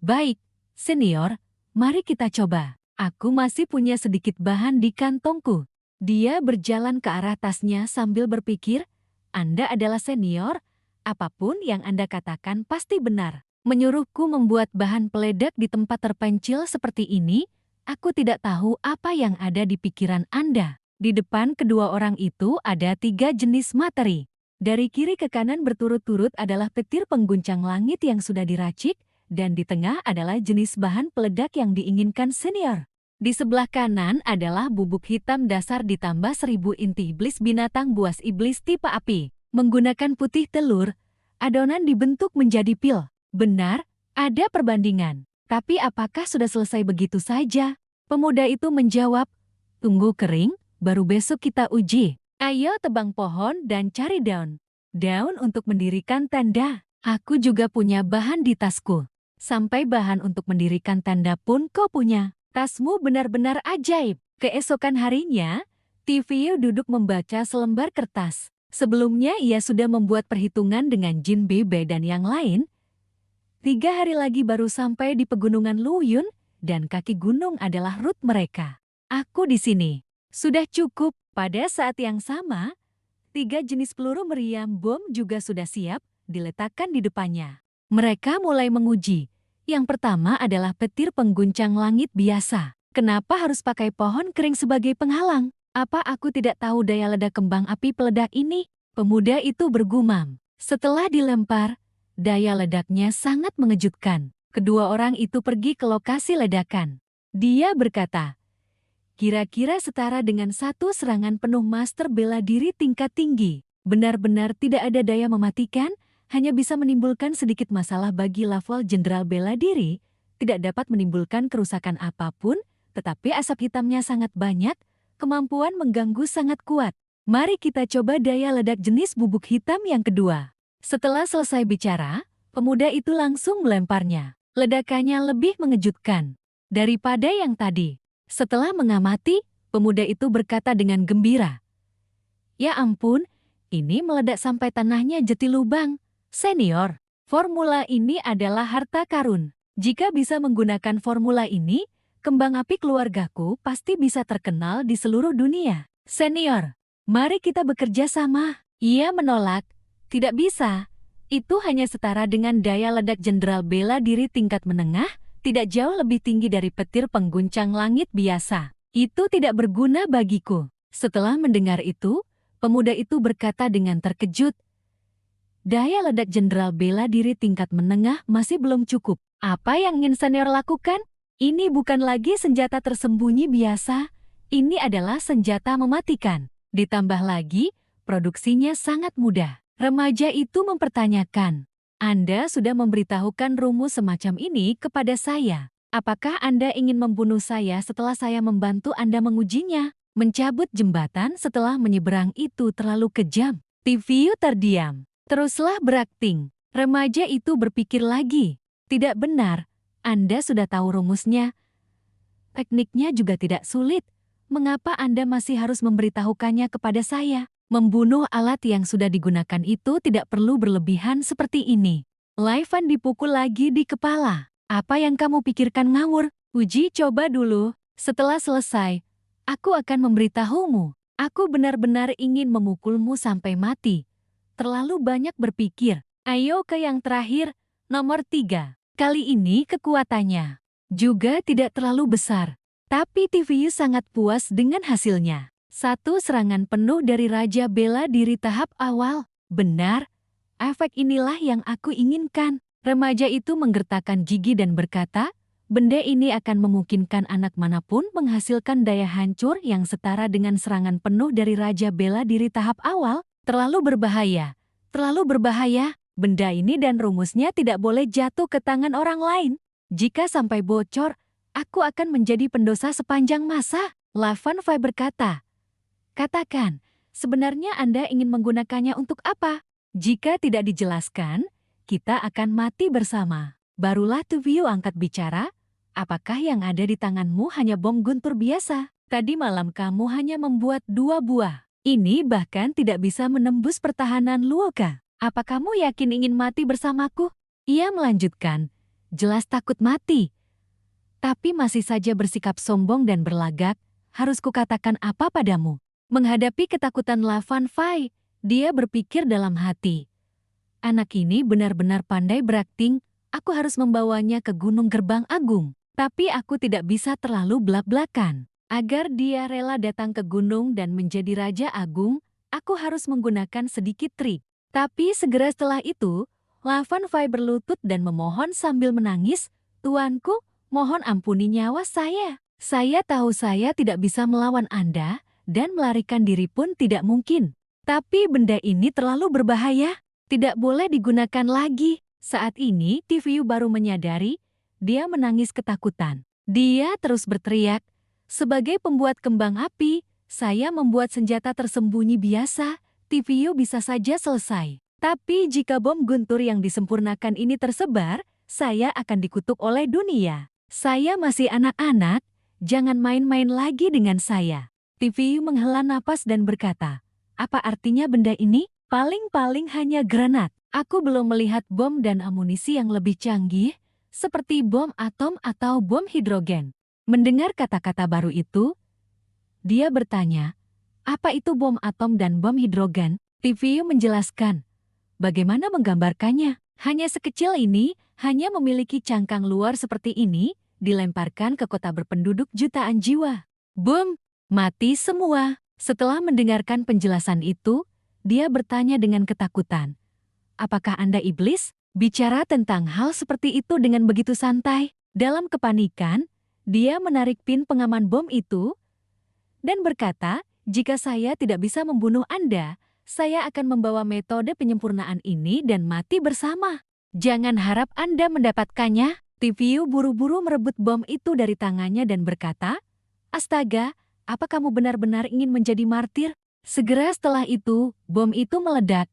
Baik, senior, mari kita coba. Aku masih punya sedikit bahan di kantongku. Dia berjalan ke arah tasnya sambil berpikir, Anda adalah senior, apapun yang Anda katakan pasti benar. Menyuruhku membuat bahan peledak di tempat terpencil seperti ini, aku tidak tahu apa yang ada di pikiran Anda. Di depan kedua orang itu ada 3 jenis materi. Dari kiri ke kanan berturut-turut adalah petir pengguncang langit yang sudah diracik, dan di tengah adalah jenis bahan peledak yang diinginkan senior. Di sebelah kanan adalah bubuk hitam dasar ditambah 1000 inti iblis binatang buas iblis tipe api. Menggunakan putih telur, adonan dibentuk menjadi pil. Benar, ada perbandingan. Tapi apakah sudah selesai begitu saja? Pemuda itu menjawab, tunggu kering, baru besok kita uji. Ayo tebang pohon dan cari daun. Daun untuk mendirikan tenda. Aku juga punya bahan di tasku. Sampai bahan untuk mendirikan tenda pun kau punya. Tasmu benar-benar ajaib. Keesokan harinya, TVU duduk membaca selembar kertas. Sebelumnya ia sudah membuat perhitungan dengan Jin Bebe dan yang lain. 3 hari lagi baru sampai di pegunungan Luyun, dan kaki gunung adalah rut mereka. Aku di sini. Sudah cukup. Pada saat yang sama, 3 jenis peluru meriam bom juga sudah siap, diletakkan di depannya. Mereka mulai menguji. Yang pertama adalah petir pengguncang langit biasa. Kenapa harus pakai pohon kering sebagai penghalang? Apa aku tidak tahu daya ledak kembang api peledak ini? Pemuda itu bergumam. Setelah dilempar, daya ledaknya sangat mengejutkan. Kedua orang itu pergi ke lokasi ledakan. Dia berkata, kira-kira setara dengan 1 serangan penuh master bela diri tingkat tinggi. Benar-benar tidak ada daya mematikan, hanya bisa menimbulkan sedikit masalah bagi level jenderal bela diri, tidak dapat menimbulkan kerusakan apapun, tetapi asap hitamnya sangat banyak, kemampuan mengganggu sangat kuat. Mari kita coba daya ledak jenis bubuk hitam yang kedua. Setelah selesai bicara, pemuda itu langsung melemparnya. Ledakannya lebih mengejutkan daripada yang tadi. Setelah mengamati, pemuda itu berkata dengan gembira, ya ampun, ini meledak sampai tanahnya jeti lubang. Senior, formula ini adalah harta karun. Jika bisa menggunakan formula ini, kembang api keluargaku pasti bisa terkenal di seluruh dunia. Senior, mari kita bekerja sama. Ia menolak, tidak bisa. Itu hanya setara dengan daya ledak jenderal bela diri tingkat menengah, tidak jauh lebih tinggi dari petir pengguncang langit biasa. Itu tidak berguna bagiku. Setelah mendengar itu, pemuda itu berkata dengan terkejut, daya ledak jenderal bela diri tingkat menengah masih belum cukup. Apa yang ingin senior lakukan? Ini bukan lagi senjata tersembunyi biasa, ini adalah senjata mematikan. Ditambah lagi, produksinya sangat mudah. Remaja itu mempertanyakan, Anda sudah memberitahukan rumus semacam ini kepada saya. Apakah Anda ingin membunuh saya setelah saya membantu Anda mengujinya? Mencabut jembatan setelah menyeberang itu terlalu kejam. TVU terdiam. Teruslah berakting. Remaja itu berpikir lagi. Tidak benar, Anda sudah tahu rumusnya. Tekniknya juga tidak sulit. Mengapa Anda masih harus memberitahukannya kepada saya? Membunuh alat yang sudah digunakan itu tidak perlu berlebihan seperti ini. Laifan dipukul lagi di kepala. Apa yang kamu pikirkan ngawur? Uji coba dulu. Setelah selesai, aku akan memberitahumu. Aku benar-benar ingin memukulmu sampai mati. Terlalu banyak berpikir. Ayo ke yang terakhir, nomor 3. Kali ini kekuatannya juga tidak terlalu besar. Tapi TVU sangat puas dengan hasilnya. Satu serangan penuh dari Raja Bela Diri tahap awal. Benar, efek inilah yang aku inginkan. Remaja itu menggertakkan gigi dan berkata, benda ini akan memungkinkan anak manapun menghasilkan daya hancur yang setara dengan serangan penuh dari Raja Bela Diri tahap awal. Terlalu berbahaya. Terlalu berbahaya. Benda ini dan rumusnya tidak boleh jatuh ke tangan orang lain. Jika sampai bocor, aku akan menjadi pendosa sepanjang masa. Lavan Fai berkata, katakan, sebenarnya Anda ingin menggunakannya untuk apa? Jika tidak dijelaskan, kita akan mati bersama. Barulah TVU angkat bicara, apakah yang ada di tanganmu hanya bom guntur biasa? Tadi malam kamu hanya membuat 2 buah. Ini bahkan tidak bisa menembus pertahanan Luoka. Apa kamu yakin ingin mati bersamaku? Ia melanjutkan, jelas takut mati. Tapi masih saja bersikap sombong dan berlagak, harus kukatakan apa padamu? Menghadapi ketakutan Lavan Fai, dia berpikir dalam hati. Anak ini benar-benar pandai berakting, aku harus membawanya ke Gunung Gerbang Agung. Tapi aku tidak bisa terlalu belak-belakan. Agar dia rela datang ke gunung dan menjadi Raja Agung, aku harus menggunakan sedikit trik. Tapi segera setelah itu, Lavan Fai berlutut dan memohon sambil menangis, Tuanku, mohon ampuni nyawa saya. Saya tahu saya tidak bisa melawan Anda, dan melarikan diri pun tidak mungkin. Tapi benda ini terlalu berbahaya, tidak boleh digunakan lagi. Saat ini, TVU baru menyadari, dia menangis ketakutan. Dia terus berteriak, sebagai pembuat kembang api, saya membuat senjata tersembunyi biasa, TVU bisa saja selesai. Tapi jika bom guntur yang disempurnakan ini tersebar, saya akan dikutuk oleh dunia. Saya masih anak-anak, jangan main-main lagi dengan saya. TVU menghela napas dan berkata, apa artinya benda ini? Paling-paling hanya granat. Aku belum melihat bom dan amunisi yang lebih canggih, seperti bom atom atau bom hidrogen. Mendengar kata-kata baru itu, dia bertanya, apa itu bom atom dan bom hidrogen? TVU menjelaskan, bagaimana menggambarkannya? Hanya sekecil ini, hanya memiliki cangkang luar seperti ini, dilemparkan ke kota berpenduduk jutaan jiwa. Boom! Mati semua. Setelah mendengarkan penjelasan itu, dia bertanya dengan ketakutan, apakah Anda iblis? Bicara tentang hal seperti itu dengan begitu santai. Dalam kepanikan, dia menarik pin pengaman bom itu dan berkata, jika saya tidak bisa membunuh Anda, saya akan membawa metode penyempurnaan ini dan mati bersama. Jangan harap Anda mendapatkannya. TVU buru-buru merebut bom itu dari tangannya dan berkata, astaga, apa kamu benar-benar ingin menjadi martir? Segera setelah itu, bom itu meledak.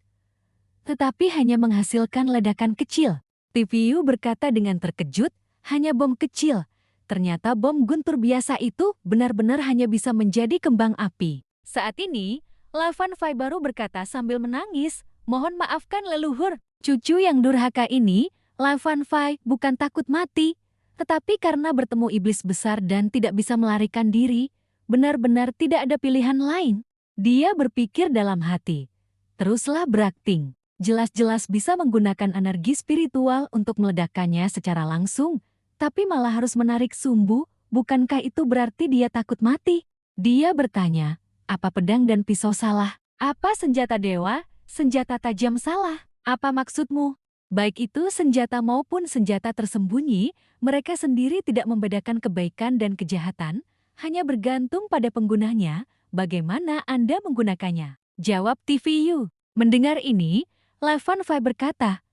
Tetapi hanya menghasilkan ledakan kecil. TVU berkata dengan terkejut, hanya bom kecil. Ternyata bom guntur biasa itu benar-benar hanya bisa menjadi kembang api. Saat ini, Lavan Fai baru berkata sambil menangis, mohon maafkan leluhur. Cucu yang durhaka ini, Lavan Fai bukan takut mati, tetapi karena bertemu iblis besar dan tidak bisa melarikan diri, benar-benar tidak ada pilihan lain. Dia berpikir dalam hati, teruslah berakting. Jelas-jelas bisa menggunakan energi spiritual untuk meledakkannya secara langsung, tapi malah harus menarik sumbu, bukankah itu berarti dia takut mati? Dia bertanya, apa pedang dan pisau salah? Apa senjata dewa, senjata tajam salah? Apa maksudmu? Baik itu senjata maupun senjata tersembunyi, mereka sendiri tidak membedakan kebaikan dan kejahatan, hanya bergantung pada penggunanya, bagaimana Anda menggunakannya. Jawab TVU. Mendengar ini, Lavan Fai berkata,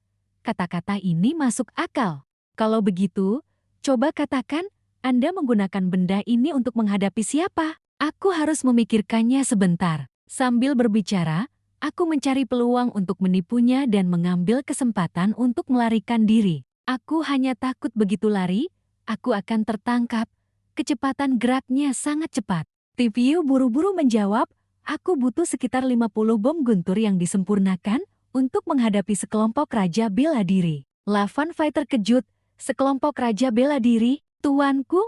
kata-kata ini masuk akal. Kalau begitu, coba katakan, Anda menggunakan benda ini untuk menghadapi siapa? Aku harus memikirkannya sebentar. Sambil berbicara, aku mencari peluang untuk menipunya dan mengambil kesempatan untuk melarikan diri. Aku hanya takut begitu lari, aku akan tertangkap. Kecepatan geraknya sangat cepat. TVU buru-buru menjawab, aku butuh sekitar 50 bom guntur yang disempurnakan untuk menghadapi sekelompok Raja Bela Diri. Lavan Fai terkejut, sekelompok Raja Bela Diri, tuanku?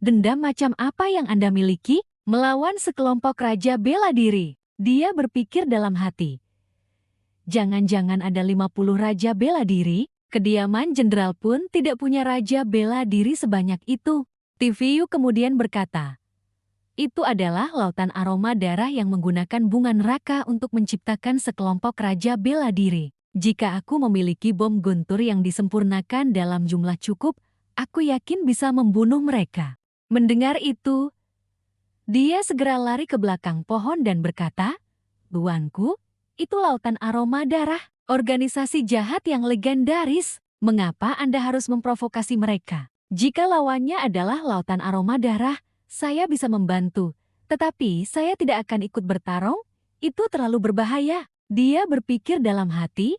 Dendam macam apa yang Anda miliki? melawan sekelompok raja bela diri. Dia berpikir dalam hati. Jangan-jangan ada 50 raja bela diri? Kediaman jenderal pun tidak punya raja bela diri sebanyak itu. TVU kemudian berkata, itu adalah lautan aroma darah yang menggunakan bunga neraka untuk menciptakan sekelompok raja bela diri. Jika aku memiliki bom guntur yang disempurnakan dalam jumlah cukup, aku yakin bisa membunuh mereka. Mendengar itu, dia segera lari ke belakang pohon dan berkata, Tuanku, itu lautan aroma darah, organisasi jahat yang legendaris. Mengapa Anda harus memprovokasi mereka? Jika lawannya adalah lautan aroma darah, saya bisa membantu. Tetapi saya tidak akan ikut bertarung, itu terlalu berbahaya. Dia berpikir dalam hati,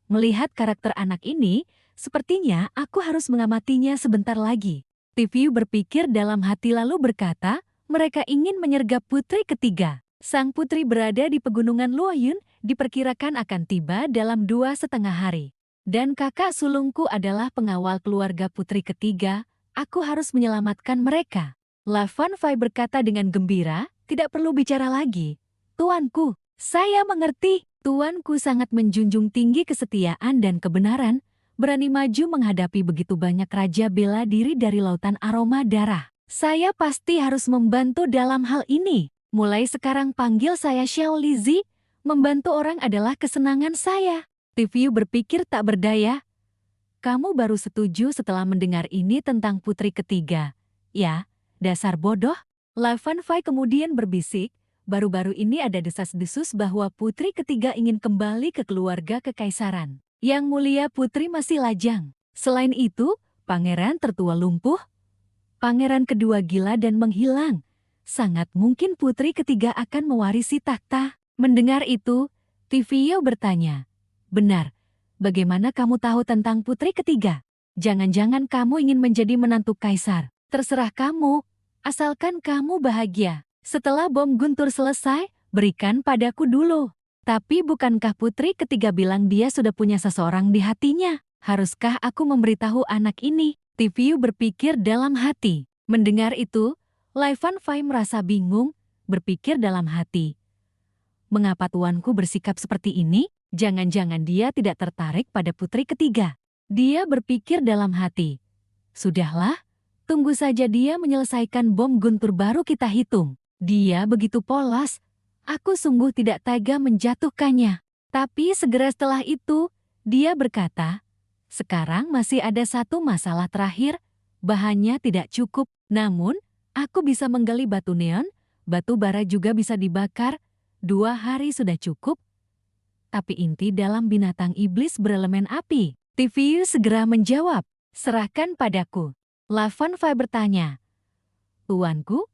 melihat karakter anak ini, sepertinya aku harus mengamatinya sebentar lagi. TVU berpikir dalam hati lalu berkata, mereka ingin menyergap putri ketiga. Sang putri berada di pegunungan Luoyun, diperkirakan akan tiba dalam 2,5 hari. Dan kakak sulungku adalah pengawal keluarga putri ketiga, aku harus menyelamatkan mereka. La Fan Fai berkata dengan gembira, tidak perlu bicara lagi. Tuanku, saya mengerti. Tuanku sangat menjunjung tinggi kesetiaan dan kebenaran, berani maju menghadapi begitu banyak raja bela diri dari lautan aroma darah. Saya pasti harus membantu dalam hal ini. Mulai sekarang panggil saya Xiao Lizi, membantu orang adalah kesenangan saya. TVU berpikir tak berdaya. Kamu baru setuju setelah mendengar ini tentang putri ketiga. Ya, dasar bodoh. La Fan Fai kemudian berbisik, baru-baru ini ada desas-desus bahwa putri ketiga ingin kembali ke keluarga kekaisaran. Yang mulia putri masih lajang. Selain itu, pangeran tertua lumpuh, pangeran kedua gila dan menghilang. Sangat mungkin putri ketiga akan mewarisi takhta. Mendengar itu, TVU bertanya, benar, bagaimana kamu tahu tentang putri ketiga? Jangan-jangan kamu ingin menjadi menantu kaisar. Terserah kamu, asalkan kamu bahagia. Setelah bom guntur selesai, berikan padaku dulu. Tapi bukankah putri ketiga bilang dia sudah punya seseorang di hatinya? Haruskah aku memberitahu anak ini? TVU berpikir dalam hati. Mendengar itu, La Fan Fai merasa bingung, berpikir dalam hati. Mengapa tuanku bersikap seperti ini? Jangan-jangan dia tidak tertarik pada putri ketiga. Dia berpikir dalam hati. Sudahlah, tunggu saja dia menyelesaikan bom guntur baru kita hitung. Dia begitu polos, aku sungguh tidak tega menjatuhkannya. Tapi segera setelah itu, dia berkata, sekarang masih ada satu masalah terakhir, bahannya tidak cukup, namun, aku bisa menggali batu neon, batu bara juga bisa dibakar, 2 hari sudah cukup. Tapi inti dalam binatang iblis berelemen api. TVU segera menjawab, serahkan padaku. La Fan Fai bertanya, Tuanku,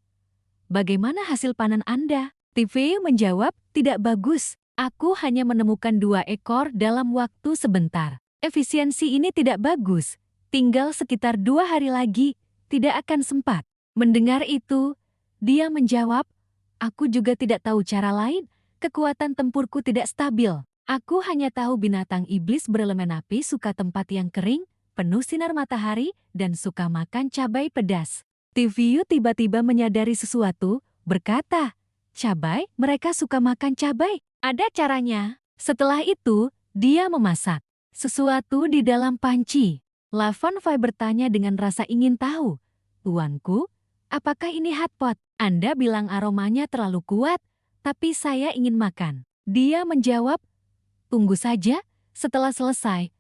bagaimana hasil panen Anda? TVU menjawab, tidak bagus. Aku hanya menemukan 2 ekor dalam waktu sebentar. Efisiensi ini tidak bagus. Tinggal sekitar 2 hari lagi, tidak akan sempat. Mendengar itu, dia menjawab, aku juga tidak tahu cara lain, kekuatan tempurku tidak stabil. Aku hanya tahu binatang iblis berelemen api suka tempat yang kering, penuh sinar matahari, dan suka makan cabai pedas. TVU tiba-tiba menyadari sesuatu, berkata, cabai, mereka suka makan cabai, ada caranya. Setelah itu, dia memasak sesuatu di dalam panci. La Fan Fai bertanya dengan rasa ingin tahu, Tuanku, apakah ini hotpot? Anda bilang aromanya terlalu kuat, tapi saya ingin makan. Dia menjawab, tunggu saja, setelah selesai,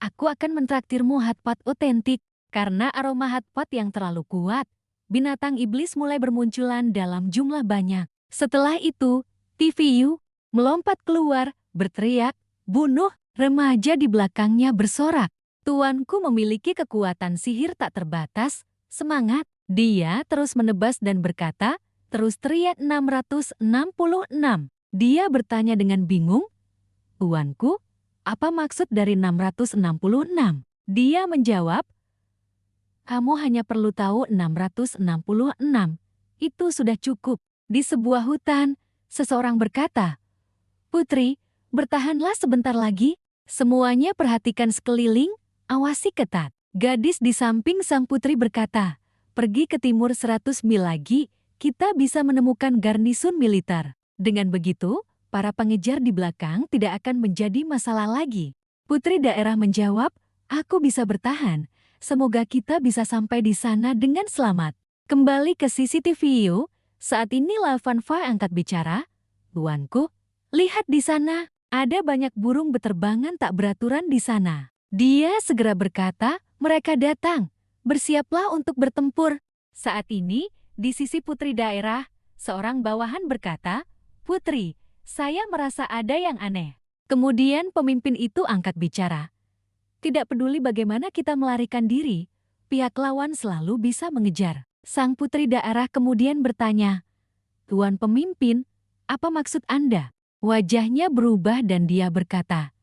aku akan mentraktirmu hotpot otentik. Karena aroma hotpot yang terlalu kuat, binatang iblis mulai bermunculan dalam jumlah banyak. Setelah itu, TVU melompat keluar, berteriak, bunuh, remaja di belakangnya bersorak. Tuanku memiliki kekuatan sihir tak terbatas, semangat. Dia terus menebas dan berkata, terus teriak 666. Dia bertanya dengan bingung, Tuanku, apa maksud dari 666? Dia menjawab, kamu hanya perlu tahu 666. Itu sudah cukup. Di sebuah hutan, seseorang berkata, Putri, bertahanlah sebentar lagi. Semuanya perhatikan sekeliling, awasi ketat. Gadis di samping sang putri berkata, pergi ke timur 100 mil lagi, kita bisa menemukan garnisun militer. Dengan begitu, para pengejar di belakang tidak akan menjadi masalah lagi. Putri daerah menjawab, aku bisa bertahan. Semoga kita bisa sampai di sana dengan selamat. Kembali ke CCTV view, saat ini Lavan Fa angkat bicara. Tuanku, lihat di sana, ada banyak burung beterbangan tak beraturan di sana. Dia segera berkata, mereka datang. Bersiaplah untuk bertempur. Saat ini, di sisi putri daerah, seorang bawahan berkata, Putri, saya merasa ada yang aneh. Kemudian pemimpin itu angkat bicara. Tidak peduli bagaimana kita melarikan diri, pihak lawan selalu bisa mengejar. Sang putri daerah kemudian bertanya, Tuan pemimpin, apa maksud Anda? Wajahnya berubah dan dia berkata,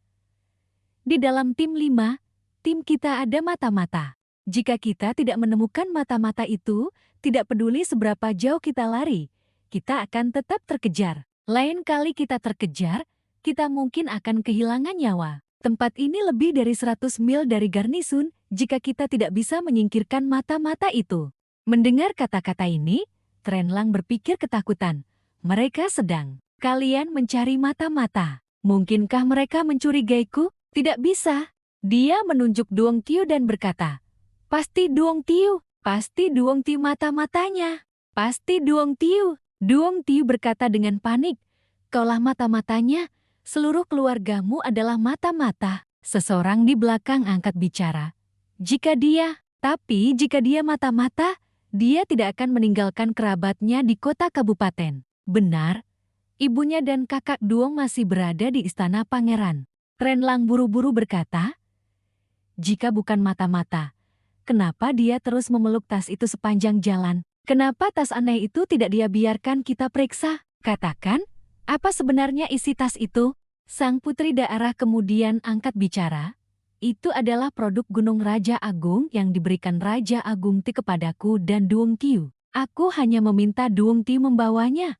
di dalam tim 5, tim kita ada mata-mata. Jika kita tidak menemukan mata-mata itu, tidak peduli seberapa jauh kita lari, kita akan tetap terkejar. Lain kali kita terkejar, kita mungkin akan kehilangan nyawa. Tempat ini lebih dari 100 mil dari garnisun jika kita tidak bisa menyingkirkan mata-mata itu. Mendengar kata-kata ini, Trenlang berpikir ketakutan. Mereka sedang. Kalian mencari mata-mata. Mungkinkah mereka mencurigaiku? Tidak bisa. Dia menunjuk Duong Tiu dan berkata, pasti Duong Tiu. Pasti Duong Tiu mata-matanya. Pasti Duong Tiu. Duong Tiu berkata dengan panik, kaulah mata-matanya. Seluruh keluargamu adalah mata-mata. Seseorang di belakang angkat bicara. Jika dia mata-mata, dia tidak akan meninggalkan kerabatnya di kota kabupaten. Benar, ibunya dan kakak Duong masih berada di istana pangeran. Trenlang buru-buru berkata, jika bukan mata-mata, kenapa dia terus memeluk tas itu sepanjang jalan? Kenapa tas aneh itu tidak dia biarkan kita periksa? Katakan, apa sebenarnya isi tas itu? Sang putri daerah kemudian angkat bicara. Itu adalah produk Gunung Raja Agung yang diberikan Raja Agung Ti kepadaku dan Duong Tiu. Aku hanya meminta Duong Tiu membawanya.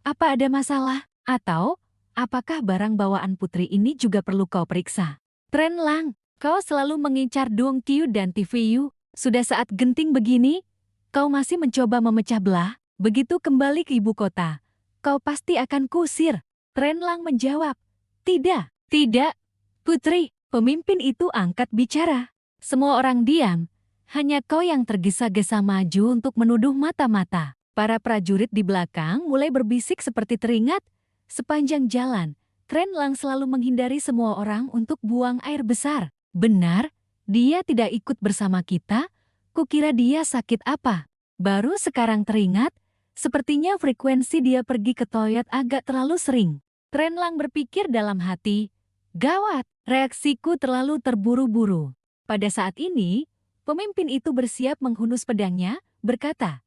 Apa ada masalah? Atau, apakah barang bawaan putri ini juga perlu kau periksa? Trenlang, kau selalu mengincar Duong Tiu dan Tiviyu. Sudah saat genting begini, kau masih mencoba memecah belah. Begitu kembali ke ibu kota, kau pasti akan kusir. Trenlang menjawab, tidak, putri. Pemimpin itu angkat bicara. Semua orang diam. Hanya kau yang tergesa-gesa maju untuk menuduh mata-mata. Para prajurit di belakang mulai berbisik seperti teringat. Sepanjang jalan, Trenlang selalu menghindari semua orang untuk buang air besar. Benar, dia tidak ikut bersama kita. Kukira dia sakit apa. Baru sekarang teringat, sepertinya frekuensi dia pergi ke toilet agak terlalu sering. Trenlang berpikir dalam hati, gawat. Reaksiku terlalu terburu-buru. Pada saat ini, pemimpin itu bersiap menghunus pedangnya, berkata,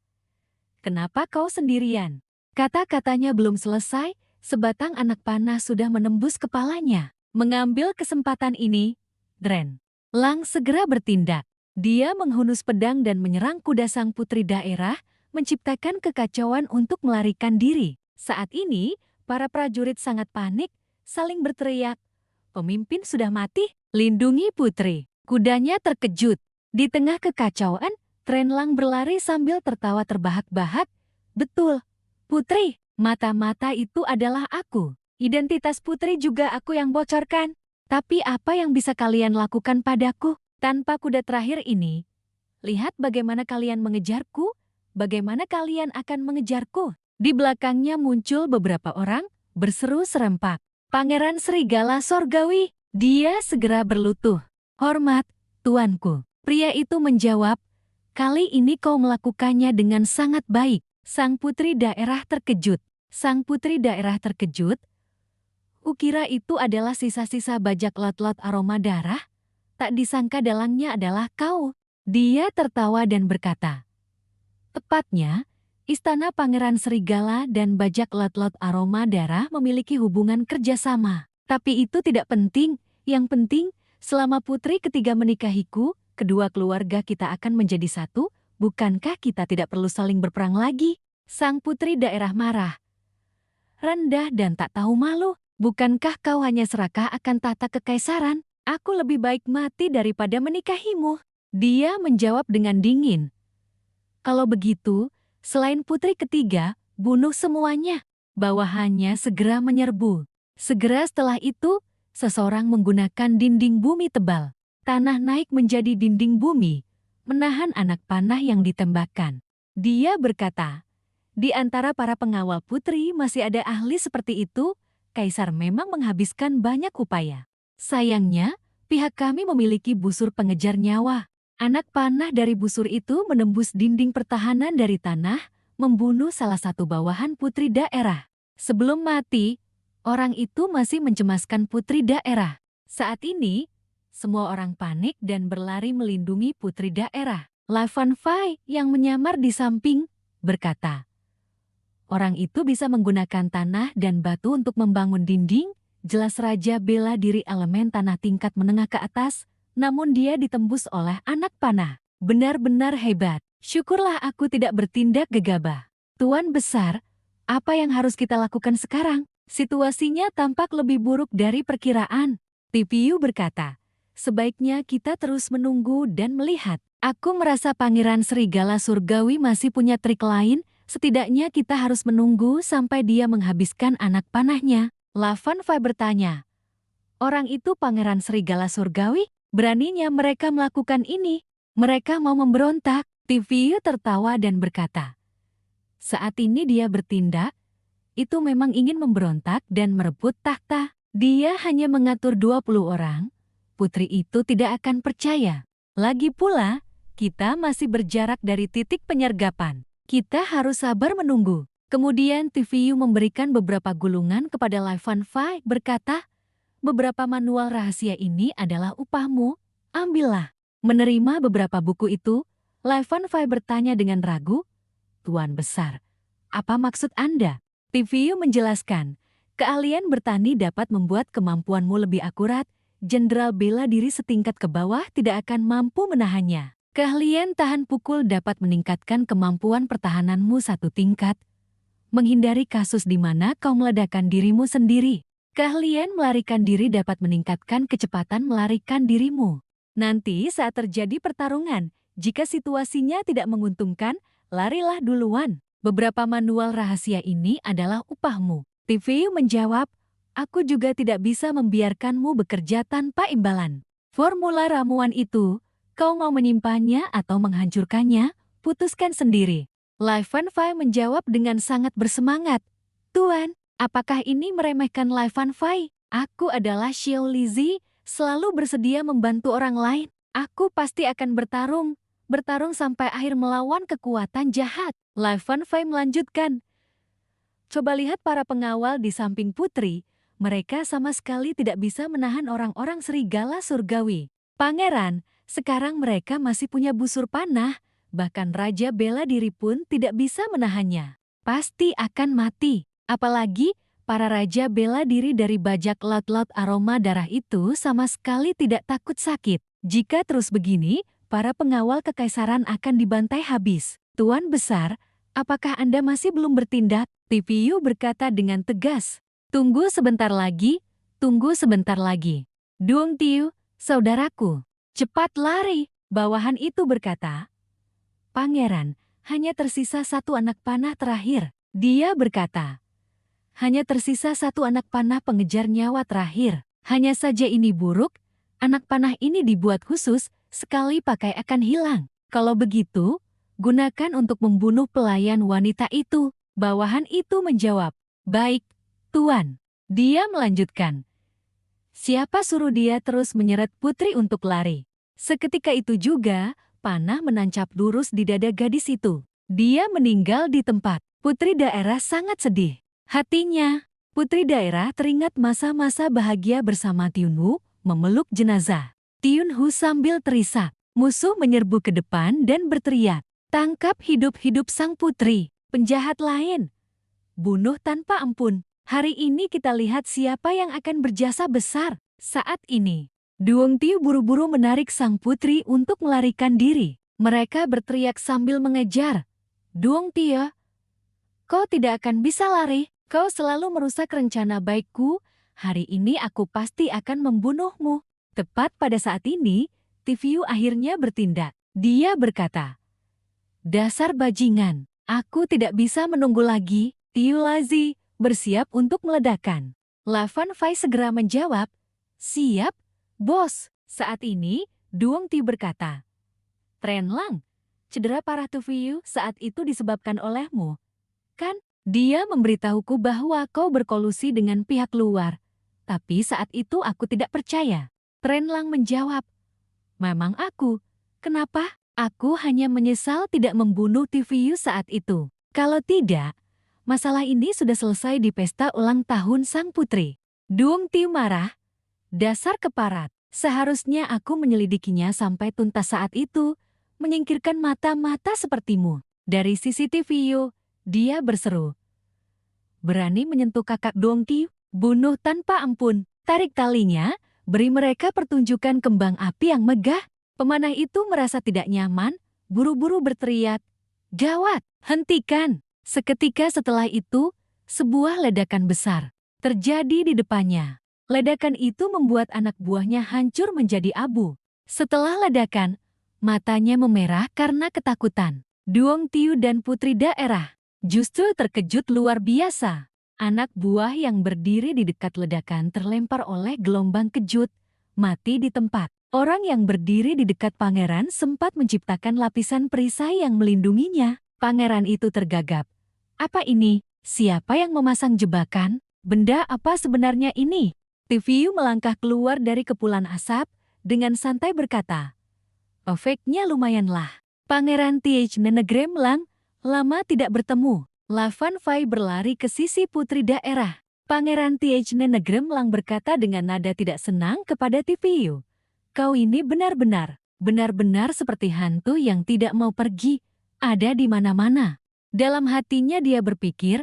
kenapa kau sendirian? Kata-katanya belum selesai, sebatang anak panah sudah menembus kepalanya. Mengambil kesempatan ini, Lang segera bertindak. Dia menghunus pedang dan menyerang kuda sang putri daerah, menciptakan kekacauan untuk melarikan diri. Saat ini, para prajurit sangat panik, saling berteriak, pemimpin sudah mati, lindungi putri. Kudanya terkejut. Di tengah kekacauan, Trenlang berlari sambil tertawa terbahak-bahak. Betul, putri, mata-mata itu adalah aku. Identitas putri juga aku yang bocorkan. Tapi apa yang bisa kalian lakukan padaku? Tanpa kuda terakhir ini, lihat bagaimana kalian mengejarku, bagaimana kalian akan mengejarku. Di belakangnya muncul beberapa orang, berseru serempak. Pangeran Serigala Sorgawi, dia segera berlutuh. Hormat, tuanku. Pria itu menjawab, kali ini kau melakukannya dengan sangat baik. Sang putri daerah terkejut. Kukira itu adalah sisa-sisa bajak lot-lot aroma darah. Tak disangka dalangnya adalah kau. Dia tertawa dan berkata, tepatnya, Istana Pangeran Serigala dan bajak lot-lot aroma darah memiliki hubungan kerjasama. Tapi itu tidak penting. Yang penting, selama putri ketiga menikahiku, kedua keluarga kita akan menjadi satu. Bukankah kita tidak perlu saling berperang lagi? Sang putri daerah marah. Rendah dan tak tahu malu. Bukankah kau hanya serakah akan tahta kekaisaran? Aku lebih baik mati daripada menikahimu. Dia menjawab dengan dingin. Kalau begitu, Selain putri ketiga, bunuh semuanya. Bawahannya segera menyerbu. Segera setelah itu, seseorang menggunakan dinding bumi tebal. Tanah naik menjadi dinding bumi, menahan anak panah yang ditembakkan. Dia berkata, di antara para pengawal putri masih ada ahli seperti itu. Kaisar memang menghabiskan banyak upaya. Sayangnya, pihak kami memiliki busur pengejar nyawa. Anak panah dari busur itu menembus dinding pertahanan dari tanah, membunuh salah satu bawahan putri daerah. Sebelum mati, orang itu masih mencemaskan putri daerah. Saat ini, semua orang panik dan berlari melindungi putri daerah. La Fan Fai yang menyamar di samping berkata, orang itu bisa menggunakan tanah dan batu untuk membangun dinding. Jelas raja bela diri elemen tanah tingkat menengah ke atas, namun dia ditembus oleh anak panah. Benar-benar hebat. Syukurlah aku tidak bertindak gegabah. Tuan Besar, apa yang harus kita lakukan sekarang? Situasinya tampak lebih buruk dari perkiraan. Tipiu berkata, sebaiknya kita terus menunggu dan melihat. Aku merasa Pangeran Serigala Surgawi masih punya trik lain, setidaknya kita harus menunggu sampai dia menghabiskan anak panahnya. La Fan Fai bertanya, orang itu Pangeran Serigala Surgawi? Beraninya mereka melakukan ini? Mereka mau memberontak? Tipiu tertawa dan berkata, saat ini dia bertindak, itu memang ingin memberontak dan merebut takhta. Dia hanya mengatur 20 orang, putri itu tidak akan percaya. Lagi pula, kita masih berjarak dari titik penyergapan. Kita harus sabar menunggu. Kemudian Tipiu memberikan beberapa gulungan kepada La Fan Fai berkata, beberapa manual rahasia ini adalah upahmu, ambillah. Menerima beberapa buku itu, La Fan Fai bertanya dengan ragu, Tuan Besar, apa maksud Anda? Tipiu menjelaskan, keahlian bertani dapat membuat kemampuanmu lebih akurat, jenderal bela diri setingkat ke bawah tidak akan mampu menahannya. Keahlian tahan pukul dapat meningkatkan kemampuan pertahananmu satu tingkat, menghindari kasus di mana kau meledakkan dirimu sendiri. Keahlian melarikan diri dapat meningkatkan kecepatan melarikan dirimu. Nanti saat terjadi pertarungan, jika situasinya tidak menguntungkan, larilah duluan. Beberapa manual rahasia ini adalah upahmu. Tipiu menjawab, aku juga tidak bisa membiarkanmu bekerja tanpa imbalan. Formula ramuan itu, kau mau menyimpannya atau menghancurkannya, putuskan sendiri. La Fan Fai menjawab dengan sangat bersemangat. Tuan, apakah ini meremehkan La Fan Fai? Aku adalah Xiao Lizi, selalu bersedia membantu orang lain. Aku pasti akan bertarung sampai akhir melawan kekuatan jahat. La Fan Fai melanjutkan. Coba lihat para pengawal di samping putri, mereka sama sekali tidak bisa menahan orang-orang serigala surgawi. Pangeran, sekarang mereka masih punya busur panah, bahkan Raja bela diri pun tidak bisa menahannya. Pasti akan mati. Apalagi, para Raja bela diri dari bajak laut-laut aroma darah itu sama sekali tidak takut sakit. Jika terus begini, para pengawal kekaisaran akan dibantai habis. Tuan Besar, apakah Anda masih belum bertindak? Tipiu berkata dengan tegas. Tunggu sebentar lagi, tunggu sebentar lagi. Duong Tiu, saudaraku, cepat lari. Bawahan itu berkata, Pangeran, hanya tersisa satu anak panah terakhir. Dia berkata, hanya tersisa satu anak panah pengejar nyawa terakhir. Hanya saja ini buruk, anak panah ini dibuat khusus, sekali pakai akan hilang. Kalau begitu, gunakan untuk membunuh pelayan wanita itu. Bawahan itu menjawab, baik, Tuan. Dia melanjutkan, siapa suruh dia terus menyeret putri untuk lari? Seketika itu juga, panah menancap lurus di dada gadis itu. Dia meninggal di tempat. Putri daerah sangat sedih. Hatinya, putri daerah teringat masa-masa bahagia bersama Tiun Hu, memeluk jenazah. Tiun Hu sambil terisak. Musuh menyerbu ke depan dan berteriak, tangkap hidup-hidup sang putri, penjahat lain. Bunuh tanpa ampun. Hari ini kita lihat siapa yang akan berjasa besar. Saat ini, Duong Tiu buru-buru menarik sang putri untuk melarikan diri. Mereka berteriak sambil mengejar. Duong Tiu, kau tidak akan bisa lari. Kau selalu merusak rencana baikku. Hari ini aku pasti akan membunuhmu. Tepat pada saat ini, Tipiu akhirnya bertindak. Dia berkata, dasar bajingan, Aku tidak bisa menunggu lagi, Tiu Lazi, bersiap untuk meledakkan. Lavan Fai segera menjawab, siap, bos. Saat ini, Duong Tiu berkata, Trenlang, cedera parah Tufiu saat itu disebabkan olehmu. Kan, dia memberitahuku bahwa kau berkolusi dengan pihak luar. Tapi saat itu aku tidak percaya. Trenlang menjawab, memang aku. Kenapa? Aku hanya menyesal tidak membunuh Tiviu saat itu. Kalau tidak, masalah ini sudah selesai di pesta ulang tahun sang putri. Duong Tiu marah. Dasar keparat. Seharusnya aku menyelidikinya sampai tuntas saat itu. Menyingkirkan mata-mata sepertimu. Dari CCTV, dia berseru. Berani menyentuh kakak Duong Tiu? Bunuh tanpa ampun. Tarik talinya, beri mereka pertunjukan kembang api yang megah. Pemanah itu merasa tidak nyaman, buru-buru berteriak, gawat, hentikan. Seketika setelah itu, sebuah ledakan besar terjadi di depannya. Ledakan itu membuat anak buahnya hancur menjadi abu. Setelah ledakan, matanya memerah karena ketakutan. Duong Tiu dan putri daerah justru terkejut luar biasa. Anak buah yang berdiri di dekat ledakan terlempar oleh gelombang kejut, mati di tempat. Orang yang berdiri di dekat pangeran sempat menciptakan lapisan perisai yang melindunginya. Pangeran itu tergagap. Apa ini? Siapa yang memasang jebakan? Benda apa sebenarnya ini? Tiviu melangkah keluar dari kepulan asap, dengan santai berkata, efeknya lumayanlah. Pangeran Th Nenegrem Lang, lama tidak bertemu. Lavan Fai berlari ke sisi putri daerah. Pangeran Th Nenegrem Lang berkata dengan nada tidak senang kepada Tiviu. Kau ini benar-benar seperti hantu yang tidak mau pergi, ada di mana-mana. Dalam hatinya dia berpikir,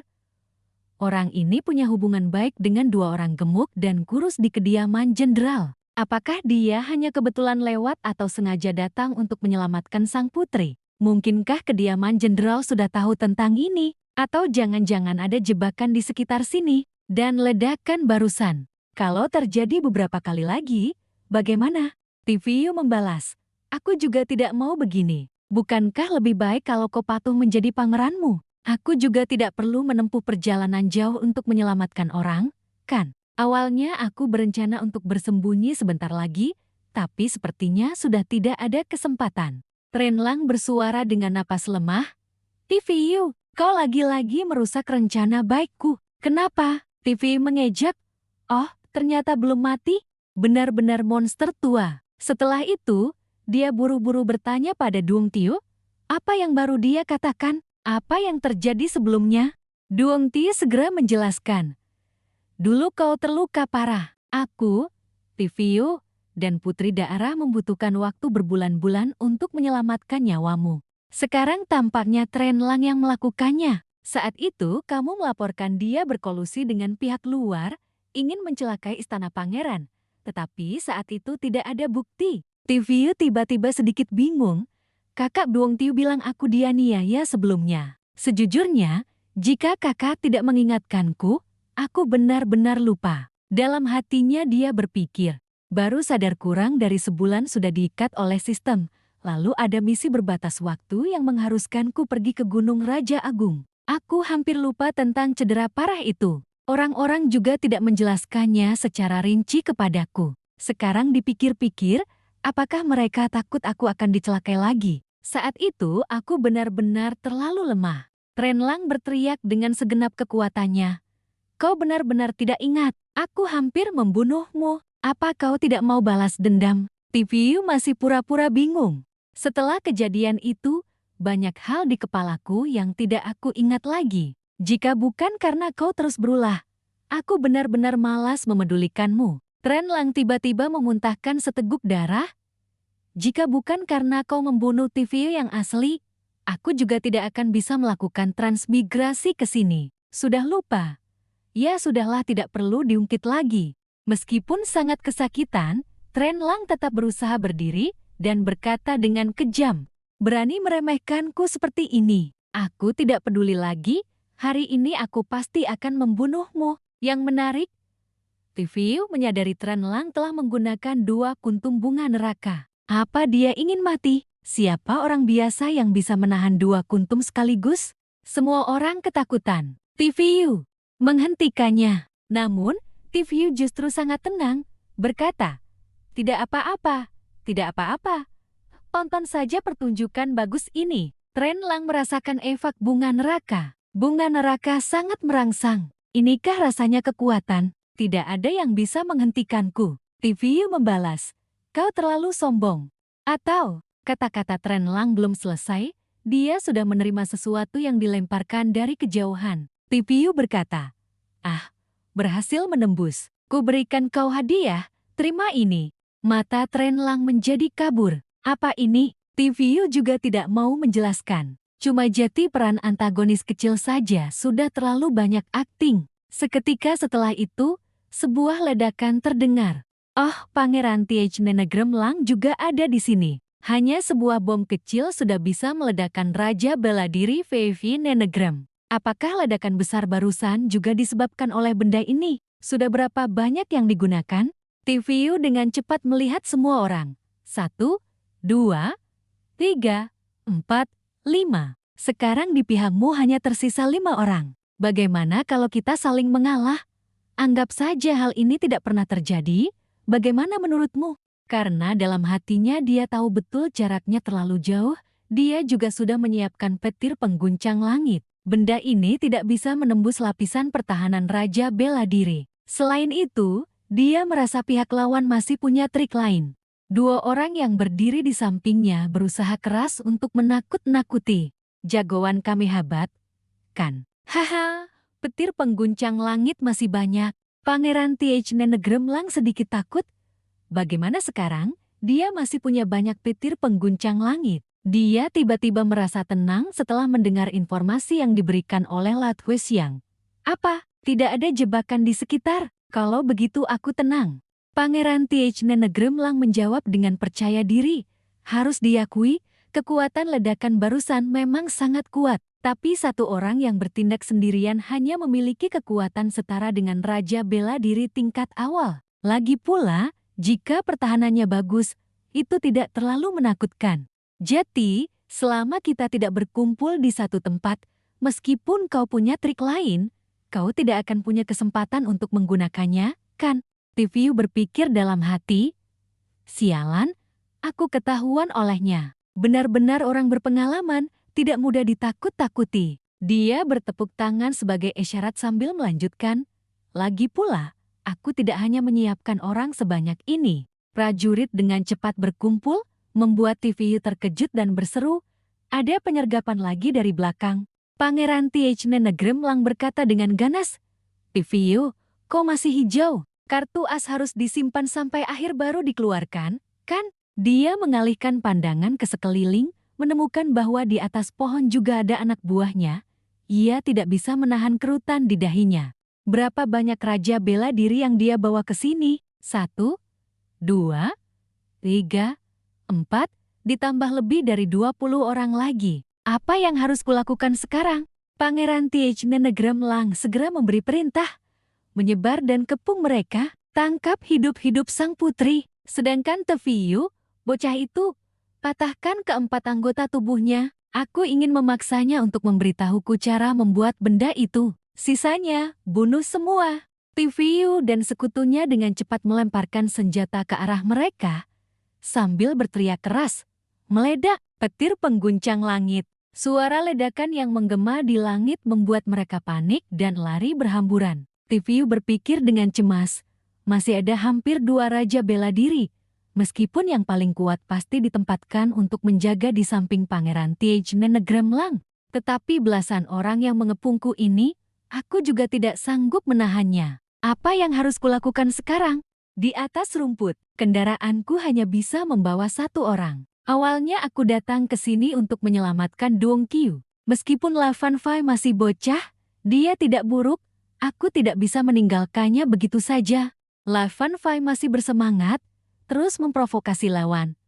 orang ini punya hubungan baik dengan dua orang gemuk dan kurus di kediaman jenderal. Apakah dia hanya kebetulan lewat atau sengaja datang untuk menyelamatkan sang putri? Mungkinkah kediaman jenderal sudah tahu tentang ini? Atau jangan-jangan ada jebakan di sekitar sini? Dan ledakan barusan. Kalau terjadi beberapa kali lagi, bagaimana? Tiviu membalas, aku juga tidak mau begini. Bukankah lebih baik kalau kau patuh menjadi pangeranmu? Aku juga tidak perlu menempuh perjalanan jauh untuk menyelamatkan orang, kan? Awalnya aku berencana untuk bersembunyi sebentar lagi, tapi sepertinya sudah tidak ada kesempatan. Trenlang bersuara dengan napas lemah. Tiviu, kau lagi-lagi merusak rencana baikku. Kenapa? Tiviu mengejek. Oh, ternyata belum mati? Benar-benar monster tua. Setelah itu, dia buru-buru bertanya pada Duong Tiu, apa yang baru dia katakan? Apa yang terjadi sebelumnya? Duong Tiu segera menjelaskan. Dulu kau terluka parah. Aku, Tiviu, dan putri daerah membutuhkan waktu berbulan-bulan untuk menyelamatkan nyawamu. Sekarang tampaknya Trenlang yang melakukannya. Saat itu kamu melaporkan dia berkolusi dengan pihak luar, ingin mencelakai istana pangeran. Tetapi saat itu tidak ada bukti. Tiviu tiba-tiba sedikit bingung. Kakak Duong Tiu bilang aku dianiaya sebelumnya. Sejujurnya, jika kakak tidak mengingatkanku, aku benar-benar lupa. Dalam hatinya dia berpikir, baru sadar kurang dari sebulan sudah diikat oleh sistem. Lalu ada misi berbatas waktu yang mengharuskanku pergi ke Gunung Raja Agung. Aku hampir lupa tentang cedera parah itu. Orang-orang juga tidak menjelaskannya secara rinci kepadaku. Sekarang dipikir-pikir, apakah mereka takut aku akan dicelakai lagi? Saat itu aku benar-benar terlalu lemah. Trenlang berteriak dengan segenap kekuatannya. Kau benar-benar tidak ingat, aku hampir membunuhmu. Apa kau tidak mau balas dendam? Tiviu masih pura-pura bingung. Setelah kejadian itu, banyak hal di kepalaku yang tidak aku ingat lagi. Jika bukan karena kau terus berulah, aku benar-benar malas memedulikanmu. Trenlang tiba-tiba memuntahkan seteguk darah. Jika bukan karena kau membunuh Tiviu yang asli, aku juga tidak akan bisa melakukan transmigrasi ke sini. Sudah lupa? Ya sudahlah, tidak perlu diungkit lagi. Meskipun sangat kesakitan, Trenlang tetap berusaha berdiri dan berkata dengan kejam, berani meremehkanku seperti ini. Aku tidak peduli lagi. Hari ini aku pasti akan membunuhmu. Yang menarik, Tiviu menyadari Trenlang telah menggunakan 2 kuntum bunga neraka. Apa dia ingin mati? Siapa orang biasa yang bisa menahan 2 kuntum sekaligus? Semua orang ketakutan. TVU menghentikannya. Namun, TVU justru sangat tenang, berkata, "Tidak apa-apa, tidak apa-apa. Tonton saja pertunjukan bagus ini." Trenlang merasakan efek bunga neraka. Bunga neraka sangat merangsang. Inikah rasanya kekuatan? Tidak ada yang bisa menghentikanku. TVU membalas, "Kau terlalu sombong." Atau, kata-kata Trenlang belum selesai, dia sudah menerima sesuatu yang dilemparkan dari kejauhan. TVU berkata, "Ah, berhasil menembus. Ku berikan kau hadiah, terima ini." Mata Trenlang menjadi kabur. Apa ini? TVU juga tidak mau menjelaskan. Cuma jati peran antagonis kecil saja sudah terlalu banyak akting. Seketika setelah itu, sebuah ledakan terdengar. Oh, Pangeran Th Nenegrem Lang juga ada di sini. Hanya sebuah bom kecil sudah bisa meledakkan Raja Bela Diri VV Nenegrem. Apakah ledakan besar barusan juga disebabkan oleh benda ini? Sudah berapa banyak yang digunakan? TVU dengan cepat melihat semua orang. 1, 2, 3, 4, 5. Sekarang di pihakmu hanya tersisa 5 orang. Bagaimana kalau kita saling mengalah? Anggap saja hal ini tidak pernah terjadi. Bagaimana menurutmu? Karena dalam hatinya dia tahu betul jaraknya terlalu jauh, dia juga sudah menyiapkan petir pengguncang langit. Benda ini tidak bisa menembus lapisan pertahanan Raja Bela Diri. Selain itu, dia merasa pihak lawan masih punya trik lain. 2 orang yang berdiri di sampingnya berusaha keras untuk menakut-nakuti. Jagoan kami hebat, kan? Haha, petir pengguncang langit masih banyak. Pangeran Th Nenegrem Lang sedikit takut. Bagaimana sekarang? Dia masih punya banyak petir pengguncang langit. Dia tiba-tiba merasa tenang setelah mendengar informasi yang diberikan oleh Latwe Siang. Apa? Tidak ada jebakan di sekitar? Kalau begitu aku tenang. Pangeran Th Nenegrem Lang menjawab dengan percaya diri. Harus diakui, kekuatan ledakan barusan memang sangat kuat. Tapi satu orang yang bertindak sendirian hanya memiliki kekuatan setara dengan Raja Bela Diri tingkat awal. Lagi pula, jika pertahanannya bagus, itu tidak terlalu menakutkan. Jadi, selama kita tidak berkumpul di satu tempat, meskipun kau punya trik lain, kau tidak akan punya kesempatan untuk menggunakannya, kan? TVU berpikir dalam hati, sialan, aku ketahuan olehnya. Benar-benar orang berpengalaman, tidak mudah ditakut-takuti. Dia bertepuk tangan sebagai isyarat sambil melanjutkan, lagi pula, aku tidak hanya menyiapkan orang sebanyak ini. Prajurit dengan cepat berkumpul, membuat TVU terkejut dan berseru, ada penyergapan lagi dari belakang. Pangeran Th Nenegrem Lang berkata dengan ganas, TVU, kau masih hijau. Kartu as harus disimpan sampai akhir baru dikeluarkan, kan? Dia mengalihkan pandangan ke sekeliling, menemukan bahwa di atas pohon juga ada anak buahnya. Ia tidak bisa menahan kerutan di dahinya. Berapa banyak Raja Bela Diri yang dia bawa ke sini? 1, 2, 3, 4, ditambah lebih dari 20 orang lagi. Apa yang harus kulakukan sekarang? Pangeran Th Nenegrem Lang segera memberi perintah. Menyebar dan kepung mereka, tangkap hidup-hidup sang putri. Sedangkan TVU, bocah itu, patahkan keempat anggota tubuhnya. Aku ingin memaksanya untuk memberitahuku cara membuat benda itu. Sisanya, bunuh semua. TVU dan sekutunya dengan cepat melemparkan senjata ke arah mereka. Sambil berteriak keras, meledak, petir pengguncang langit. Suara ledakan yang menggema di langit membuat mereka panik dan lari berhamburan. TVU berpikir dengan cemas, masih ada hampir 2 Raja Bela Diri. Meskipun yang paling kuat pasti ditempatkan untuk menjaga di samping Pangeran Th Nenegrem Lang. Tetapi belasan orang yang mengepungku ini, aku juga tidak sanggup menahannya. Apa yang harus kulakukan sekarang? Di atas rumput, kendaraanku hanya bisa membawa 1 orang. Awalnya aku datang ke sini untuk menyelamatkan Dong Qiu. Meskipun Lavan Fai masih bocah, dia tidak buruk. Aku tidak bisa meninggalkannya begitu saja. Lavan Fai masih bersemangat, terus memprovokasi lawan.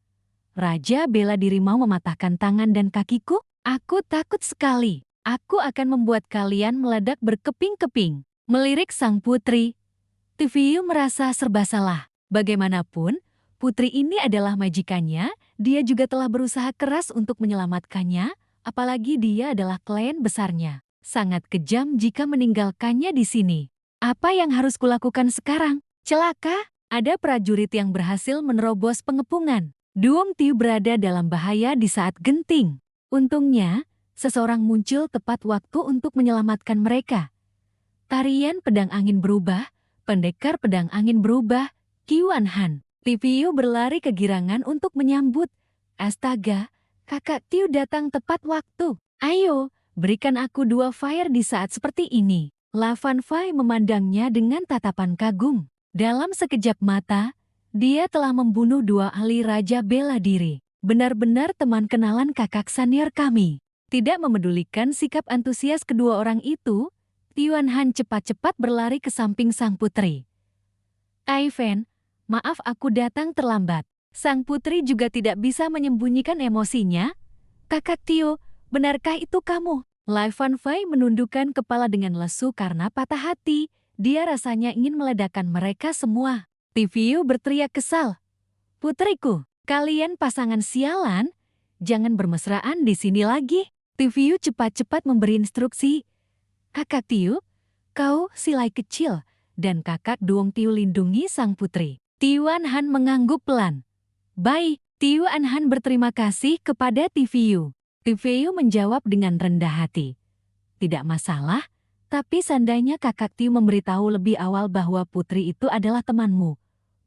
Raja Bela Diri mau mematahkan tangan dan kakiku? Aku takut sekali. Aku akan membuat kalian meledak berkeping-keping. Melirik sang putri. TVU merasa serba salah. Bagaimanapun, putri ini adalah majikannya, dia juga telah berusaha keras untuk menyelamatkannya. Apalagi dia adalah klien besarnya. Sangat kejam jika meninggalkannya di sini. Apa yang harus kulakukan sekarang? Celaka, ada prajurit yang berhasil menerobos pengepungan. Duong Tiu berada dalam bahaya di saat genting. Untungnya, seseorang muncul tepat waktu untuk menyelamatkan mereka. Tarian pedang angin berubah, pendekar pedang angin berubah, Qian Han. Tiu berlari kegirangan untuk menyambut. Astaga, kakak Tiu datang tepat waktu. Ayo, berikan aku 2 fire di saat seperti ini. La Fan Fai memandangnya dengan tatapan kagum. Dalam sekejap mata, dia telah membunuh 2 ahli raja bela diri. Benar-benar teman kenalan kakak senior kami. Tidak memedulikan sikap antusias kedua orang itu, Yuan Han cepat-cepat berlari ke samping sang putri. Ivan, maaf aku datang terlambat. Sang putri juga tidak bisa menyembunyikan emosinya. Kakak Tio, benarkah itu kamu? Lai Fan Fai menundukkan kepala dengan lesu karena patah hati. Dia rasanya ingin meledakkan mereka semua. Tiu berteriak kesal. Putriku, kalian pasangan sialan? Jangan bermesraan di sini lagi. Tiu cepat-cepat memberi instruksi. Kakak Tiu, kau silai kecil, dan kakak Duong Tiu lindungi sang putri. Yuan Han mengangguk pelan. Baik, Yuan Han berterima kasih kepada Tiu. Tiu menjawab dengan rendah hati. Tidak masalah, tapi seandainya kakak Tiu memberitahu lebih awal bahwa putri itu adalah temanmu.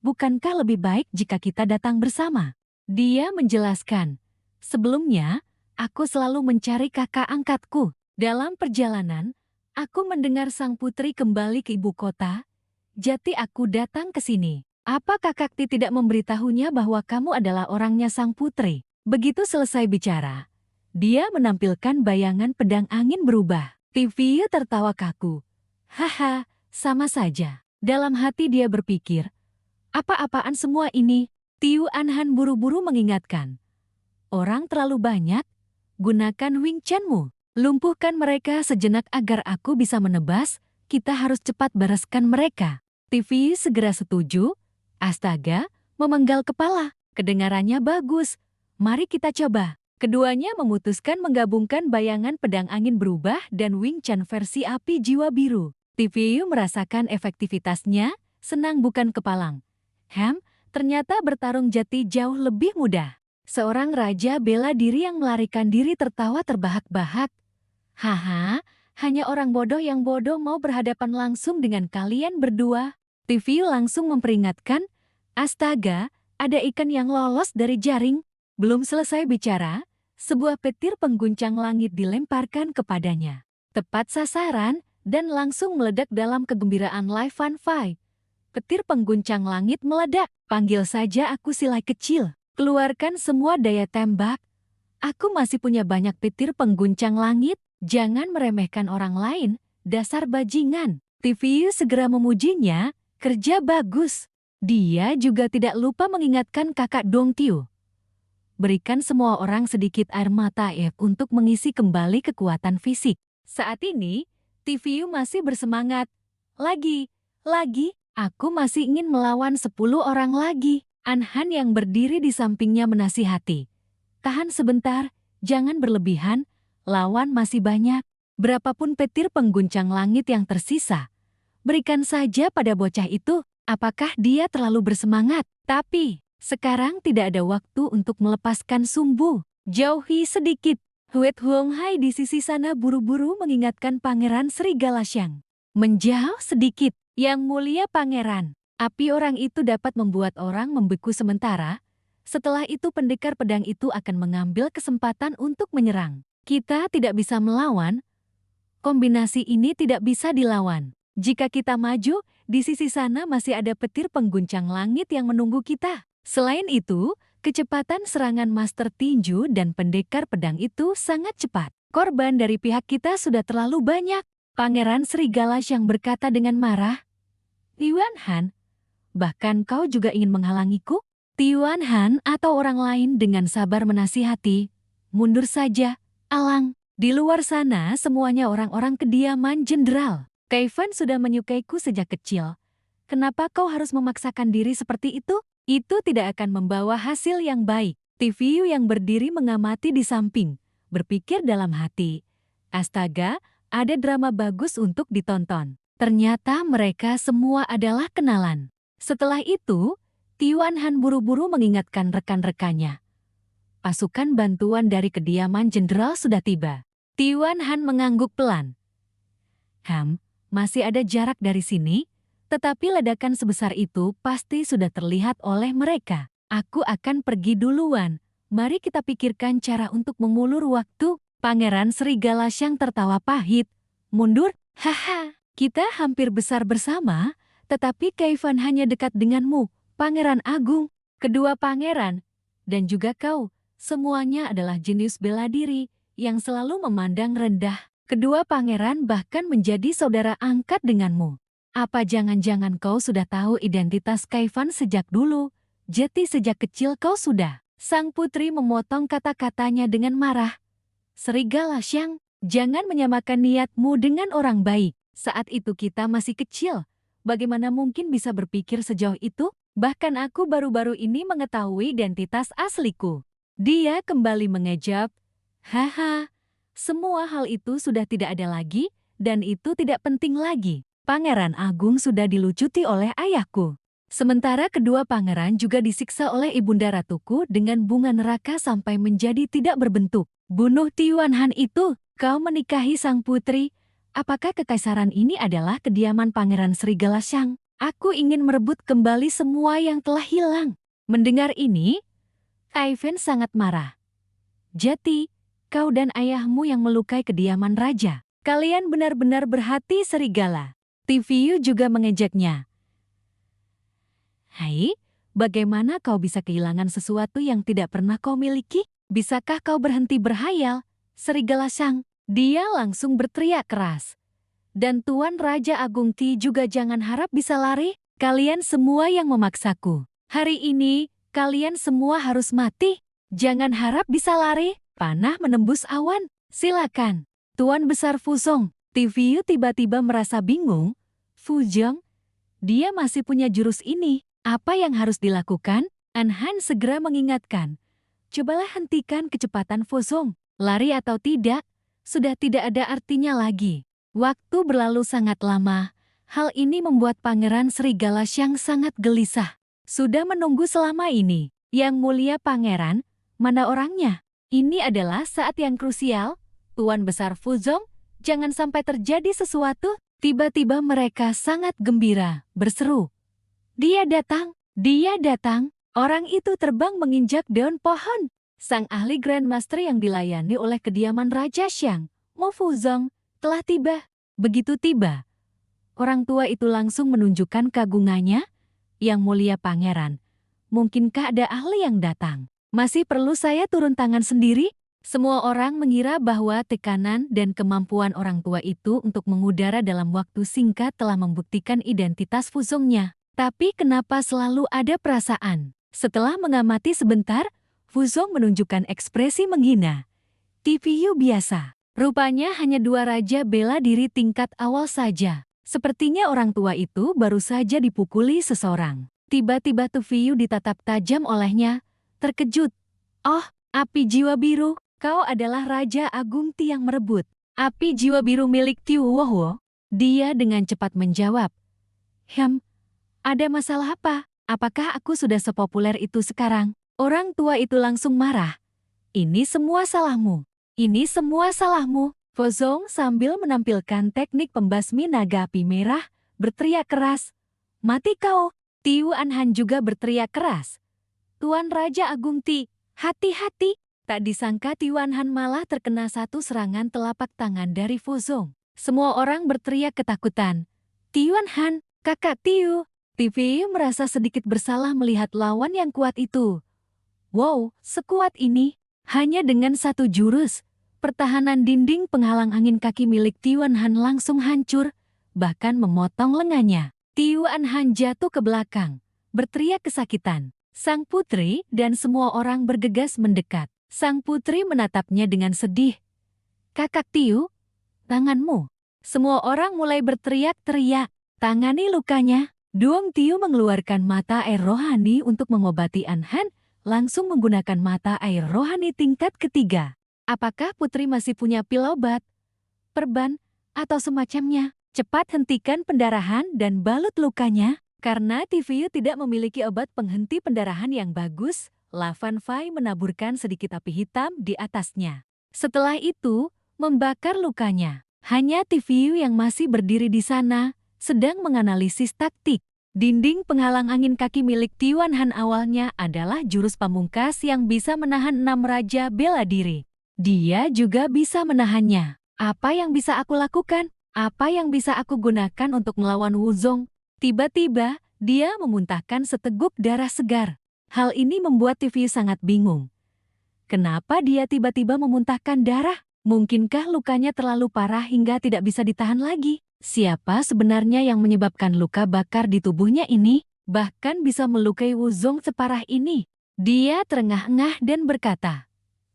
Bukankah lebih baik jika kita datang bersama? Dia menjelaskan. Sebelumnya, aku selalu mencari kakak angkatku. Dalam perjalanan, aku mendengar sang putri kembali ke ibu kota. Jadi aku datang ke sini. Apa kakak Ti tidak memberitahunya bahwa kamu adalah orangnya sang putri? Begitu selesai bicara, dia menampilkan bayangan pedang angin berubah. Tiu tertawa kaku. Haha, sama saja. Dalam hati dia berpikir, apa-apaan semua ini? Yuan Han buru-buru mengingatkan. Orang terlalu banyak, gunakan Wing Chun-mu. Lumpuhkan mereka sejenak agar aku bisa menebas, kita harus cepat bereskan mereka. Tiu segera setuju. Astaga, memenggal kepala. Kedengarannya bagus. Mari kita coba. Keduanya memutuskan menggabungkan bayangan pedang angin berubah dan Wing Chun versi api jiwa biru. Tiu merasakan efektivitasnya, senang bukan kepalang. Ternyata bertarung jati jauh lebih mudah. Seorang raja bela diri yang melarikan diri tertawa terbahak-bahak. Haha, hanya orang bodoh yang bodoh mau berhadapan langsung dengan kalian berdua. Tiu langsung memperingatkan, astaga, ada ikan yang lolos dari jaring. Belum selesai bicara, sebuah petir pengguncang langit dilemparkan kepadanya. Tepat sasaran dan langsung meledak dalam kegembiraan Lai Fan Fai. Petir pengguncang langit meledak, panggil saja aku silai kecil. Keluarkan semua daya tembak. Aku masih punya banyak petir pengguncang langit. Jangan meremehkan orang lain, dasar bajingan. Tiu segera memujinya, kerja bagus. Dia juga tidak lupa mengingatkan kakak Dong Tiu. Berikan semua orang sedikit air mata untuk mengisi kembali kekuatan fisik. Saat ini, Tiu masih bersemangat. Lagi, aku masih ingin melawan 10 orang lagi. An Han yang berdiri di sampingnya menasihati. Tahan sebentar, jangan berlebihan. Lawan masih banyak, berapapun petir pengguncang langit yang tersisa. Berikan saja pada bocah itu, apakah dia terlalu bersemangat? Tapi, sekarang tidak ada waktu untuk melepaskan sumbu. Jauhi sedikit. Huet Huong Hai di sisi sana buru-buru mengingatkan Pangeran Serigala Xiang. Menjauh sedikit, yang mulia pangeran. Api orang itu dapat membuat orang membeku sementara. Setelah itu pendekar pedang itu akan mengambil kesempatan untuk menyerang. Kita tidak bisa melawan, kombinasi ini tidak bisa dilawan. Jika kita maju, di sisi sana masih ada petir pengguncang langit yang menunggu kita. Selain itu, kecepatan serangan Master Tinju dan pendekar pedang itu sangat cepat. Korban dari pihak kita sudah terlalu banyak. Pangeran Serigala yang berkata dengan marah. Yuan Han, bahkan kau juga ingin menghalangiku? Yuan Han atau orang lain dengan sabar menasihati. Mundur saja. Alang, di luar sana semuanya orang-orang kediaman jenderal. Kaivan sudah menyukaiku sejak kecil. Kenapa kau harus memaksakan diri seperti itu? Itu tidak akan membawa hasil yang baik. Tiu yang berdiri mengamati di samping, berpikir dalam hati. Astaga, ada drama bagus untuk ditonton. Ternyata mereka semua adalah kenalan. Setelah itu, Tiwan Han buru-buru mengingatkan rekan-rekannya. Pasukan bantuan dari kediaman jenderal sudah tiba. Tiwan Han mengangguk pelan. Masih ada jarak dari sini, tetapi ledakan sebesar itu pasti sudah terlihat oleh mereka. Aku akan pergi duluan. Mari kita pikirkan cara untuk mengulur waktu. Pangeran Serigala Xiang tertawa pahit. Mundur, haha. Kita hampir besar bersama, tetapi Kaifan hanya dekat denganmu, Pangeran Agung. Kedua pangeran, dan juga kau, semuanya adalah jenius bela diri yang selalu memandang rendah. Kedua pangeran bahkan menjadi saudara angkat denganmu. Apa jangan-jangan kau sudah tahu identitas Kaifan sejak dulu? Jadi sejak kecil kau sudah. Sang putri memotong kata-katanya dengan marah. Serigala Xiang, jangan menyamakan niatmu dengan orang baik. Saat itu kita masih kecil. Bagaimana mungkin bisa berpikir sejauh itu? Bahkan aku baru-baru ini mengetahui identitas asliku. Dia kembali mengejap. Haha, semua hal itu sudah tidak ada lagi, dan itu tidak penting lagi. Pangeran Agung sudah dilucuti oleh ayahku. Sementara kedua pangeran juga disiksa oleh ibunda ratuku dengan bunga neraka sampai menjadi tidak berbentuk. Bunuh Tiwan Han itu, kau menikahi sang putri. Apakah kekaisaran ini adalah kediaman Pangeran Serigala Xiang? Aku ingin merebut kembali semua yang telah hilang. Mendengar ini, Kaifan sangat marah. Jadi, kau dan ayahmu yang melukai kediaman raja. Kalian benar-benar berhati serigala. TVU juga mengejaknya. Hai, bagaimana kau bisa kehilangan sesuatu yang tidak pernah kau miliki? Bisakah kau berhenti berhayal? Serigala Xiang, dia langsung berteriak keras. Dan Tuan Raja Agung Ti juga jangan harap bisa lari. Kalian semua yang memaksaku. Hari ini, kalian semua harus mati. Jangan harap bisa lari. Panah menembus awan. Silakan. Tuan Besar Fuzong. TVU tiba-tiba merasa bingung. Fuzong, dia masih punya jurus ini. Apa yang harus dilakukan? Han segera mengingatkan. Cobalah hentikan kecepatan Fuzong. Lari atau tidak, sudah tidak ada artinya lagi. Waktu berlalu sangat lama. Hal ini membuat Pangeran Serigala Xiang sangat gelisah. Sudah menunggu selama ini. Yang mulia Pangeran, mana orangnya? Ini adalah saat yang krusial. Tuan Besar Fuzong, jangan sampai terjadi sesuatu. Tiba-tiba mereka sangat gembira, berseru. Dia datang, dia datang. Orang itu terbang menginjak daun pohon. Sang ahli Grandmaster yang dilayani oleh kediaman Raja Xiang, Mo Fuzong, telah tiba. Begitu tiba, orang tua itu langsung menunjukkan kagungannya. Yang mulia Pangeran, mungkinkah ada ahli yang datang? Masih perlu saya turun tangan sendiri? Semua orang mengira bahwa tekanan dan kemampuan orang tua itu untuk mengudara dalam waktu singkat telah membuktikan identitas Fuzongnya. Tapi kenapa selalu ada perasaan? Setelah mengamati sebentar, Fuzong menunjukkan ekspresi menghina. TVU biasa. Rupanya hanya dua raja bela diri tingkat awal saja. Sepertinya orang tua itu baru saja dipukuli seseorang. Tiba-tiba TVU ditatap tajam olehnya. Terkejut. Oh, api jiwa biru, kau adalah Raja Agung Ti yang merebut. Api jiwa biru milik Tiu Wowo. Dia dengan cepat menjawab. Ada masalah apa? Apakah aku sudah sepopuler itu sekarang? Orang tua itu langsung marah. Ini semua salahmu. Ini semua salahmu. Fuzong sambil menampilkan teknik pembasmi naga api merah, berteriak keras. Mati kau! Tiwan Han juga berteriak keras. Tuan Raja Agung Ti, hati-hati! Tak disangka Tiwan Han malah terkena satu serangan telapak tangan dari Fuzong. Semua orang berteriak ketakutan. Tiwan Han, kakak Tiu! TV merasa sedikit bersalah melihat lawan yang kuat itu. Wow, sekuat ini. Hanya dengan satu jurus, pertahanan dinding penghalang angin kaki milik Tiwan Han langsung hancur, bahkan memotong lengannya. Tiwan Han jatuh ke belakang, berteriak kesakitan. Sang putri dan semua orang bergegas mendekat. Sang putri menatapnya dengan sedih. Kakak Tiu, tanganmu. Semua orang mulai berteriak-teriak. Tangani lukanya. Duong Tiu mengeluarkan mata air rohani untuk mengobati Han, langsung menggunakan mata air rohani tingkat ketiga. Apakah putri masih punya pil obat, perban, atau semacamnya? Cepat hentikan pendarahan dan balut lukanya. Karena TVU tidak memiliki obat penghenti pendarahan yang bagus, Lavan Fai menaburkan sedikit api hitam di atasnya. Setelah itu, membakar lukanya. Hanya TVU yang masih berdiri di sana, sedang menganalisis taktik. Dinding penghalang angin kaki milik Tiwan Han awalnya adalah jurus pamungkas yang bisa menahan 6 raja bela diri. Dia juga bisa menahannya. Apa yang bisa aku lakukan? Apa yang bisa aku gunakan untuk melawan Wuzong? Tiba-tiba, dia memuntahkan seteguk darah segar. Hal ini membuat TVU sangat bingung. Kenapa dia tiba-tiba memuntahkan darah? Mungkinkah lukanya terlalu parah hingga tidak bisa ditahan lagi? Siapa sebenarnya yang menyebabkan luka bakar di tubuhnya ini? Bahkan bisa melukai Wuzong separah ini. Dia terengah-engah dan berkata,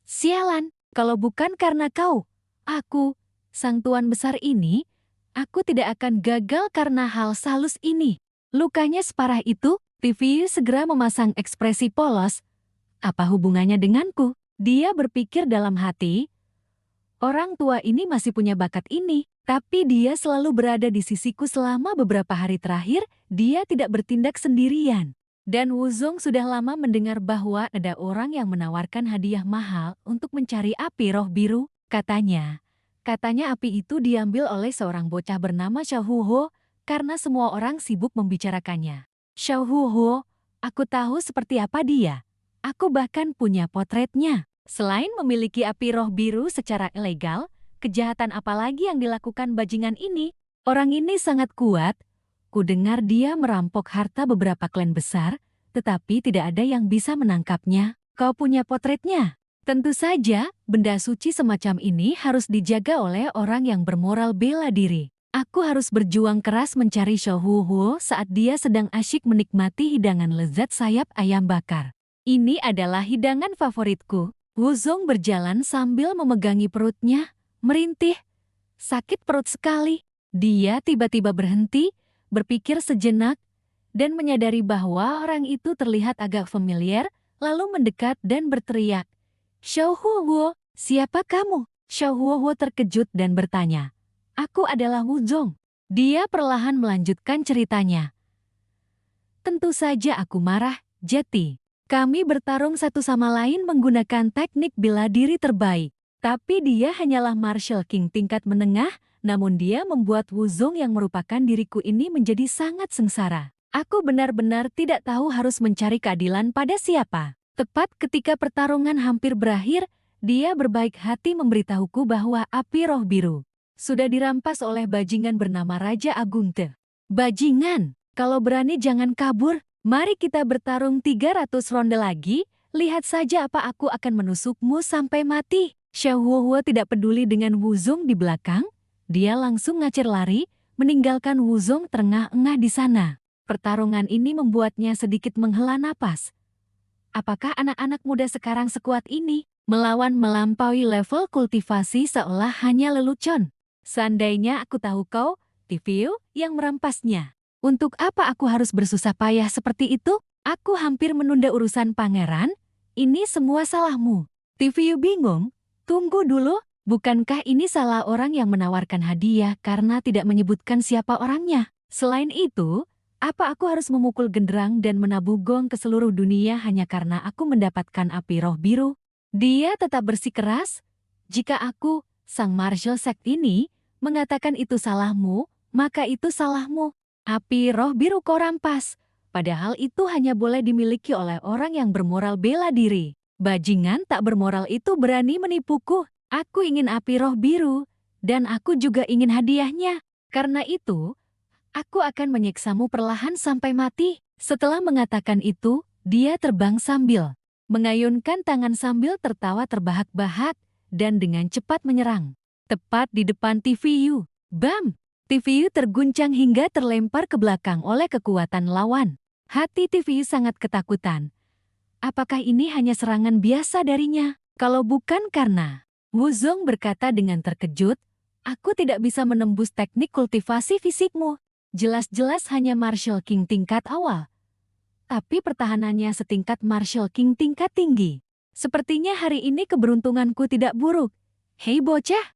"Sialan, kalau bukan karena kau, aku, sang tuan besar ini, aku tidak akan gagal karena hal salus ini." Lukanya separah itu, TVU segera memasang ekspresi polos. Apa hubungannya denganku? Dia berpikir dalam hati, orang tua ini masih punya bakat ini, tapi dia selalu berada di sisiku selama beberapa hari terakhir, dia tidak bertindak sendirian. Dan Wuzong sudah lama mendengar bahwa ada orang yang menawarkan hadiah mahal untuk mencari api roh biru, katanya. Katanya api itu diambil oleh seorang bocah bernama Xiao Huo karena semua orang sibuk membicarakannya. Xiao Huo, aku tahu seperti apa dia. Aku bahkan punya potretnya. Selain memiliki api roh biru secara ilegal, kejahatan apa lagi yang dilakukan bajingan ini? Orang ini sangat kuat. Kudengar dia merampok harta beberapa klan besar, tetapi tidak ada yang bisa menangkapnya. Kau punya potretnya? Tentu saja, benda suci semacam ini harus dijaga oleh orang yang bermoral bela diri. Aku harus berjuang keras mencari Xiao Huo saat dia sedang asyik menikmati hidangan lezat sayap ayam bakar. Ini adalah hidangan favoritku. Wuzong berjalan sambil memegangi perutnya, merintih. Sakit perut sekali. Dia tiba-tiba berhenti, berpikir sejenak, dan menyadari bahwa orang itu terlihat agak familiar, lalu mendekat dan berteriak, "Xiao Huo, siapa kamu?" Xiao Huo terkejut dan bertanya, "Aku adalah Wuzong." Dia perlahan melanjutkan ceritanya. "Tentu saja aku marah, Jeti. Kami bertarung satu sama lain menggunakan teknik bela diri terbaik. Tapi dia hanyalah Martial King tingkat menengah, namun dia membuat Wuzong yang merupakan diriku ini menjadi sangat sengsara. Aku benar-benar tidak tahu harus mencari keadilan pada siapa." Tepat ketika pertarungan hampir berakhir, dia berbaik hati memberitahuku bahwa api roh biru sudah dirampas oleh bajingan bernama Raja Agung Te. "Bajingan, kalau berani jangan kabur. Mari kita bertarung 300 ronde lagi, lihat saja apa aku akan menusukmu sampai mati." Xiao Huo tidak peduli dengan Wuzong di belakang, dia langsung ngacir lari, meninggalkan Wuzong terengah-engah di sana. Pertarungan ini membuatnya sedikit menghela napas. Apakah anak-anak muda sekarang sekuat ini? Melawan melampaui level kultivasi seolah hanya lelucon. Seandainya aku tahu kau, TVU, yang merampasnya. Untuk apa aku harus bersusah payah seperti itu? Aku hampir menunda urusan pangeran. Ini semua salahmu. TVU bingung. Tunggu dulu, bukankah ini salah orang yang menawarkan hadiah karena tidak menyebutkan siapa orangnya? Selain itu, apa aku harus memukul genderang dan menabuh gong ke seluruh dunia hanya karena aku mendapatkan api roh biru? Dia tetap bersikeras. Jika aku, sang martial sect ini, mengatakan itu salahmu, maka itu salahmu. Api roh biru kau rampas. Padahal itu hanya boleh dimiliki oleh orang yang bermoral bela diri. Bajingan tak bermoral itu berani menipuku. Aku ingin api roh biru, dan aku juga ingin hadiahnya. Karena itu, aku akan menyiksamu perlahan sampai mati. Setelah mengatakan itu, dia terbang sambil mengayunkan tangan sambil tertawa terbahak-bahak dan dengan cepat menyerang. Tepat di depan TVU. Bam! TVU terguncang hingga terlempar ke belakang oleh kekuatan lawan. Hati TVU sangat ketakutan. Apakah ini hanya serangan biasa darinya? Kalau bukan karena Wuzong berkata dengan terkejut, "Aku tidak bisa menembus teknik kultivasi fisikmu. Jelas-jelas hanya Martial King tingkat awal. Tapi pertahanannya setingkat Martial King tingkat tinggi." Sepertinya hari ini keberuntunganku tidak buruk. Hei bocah,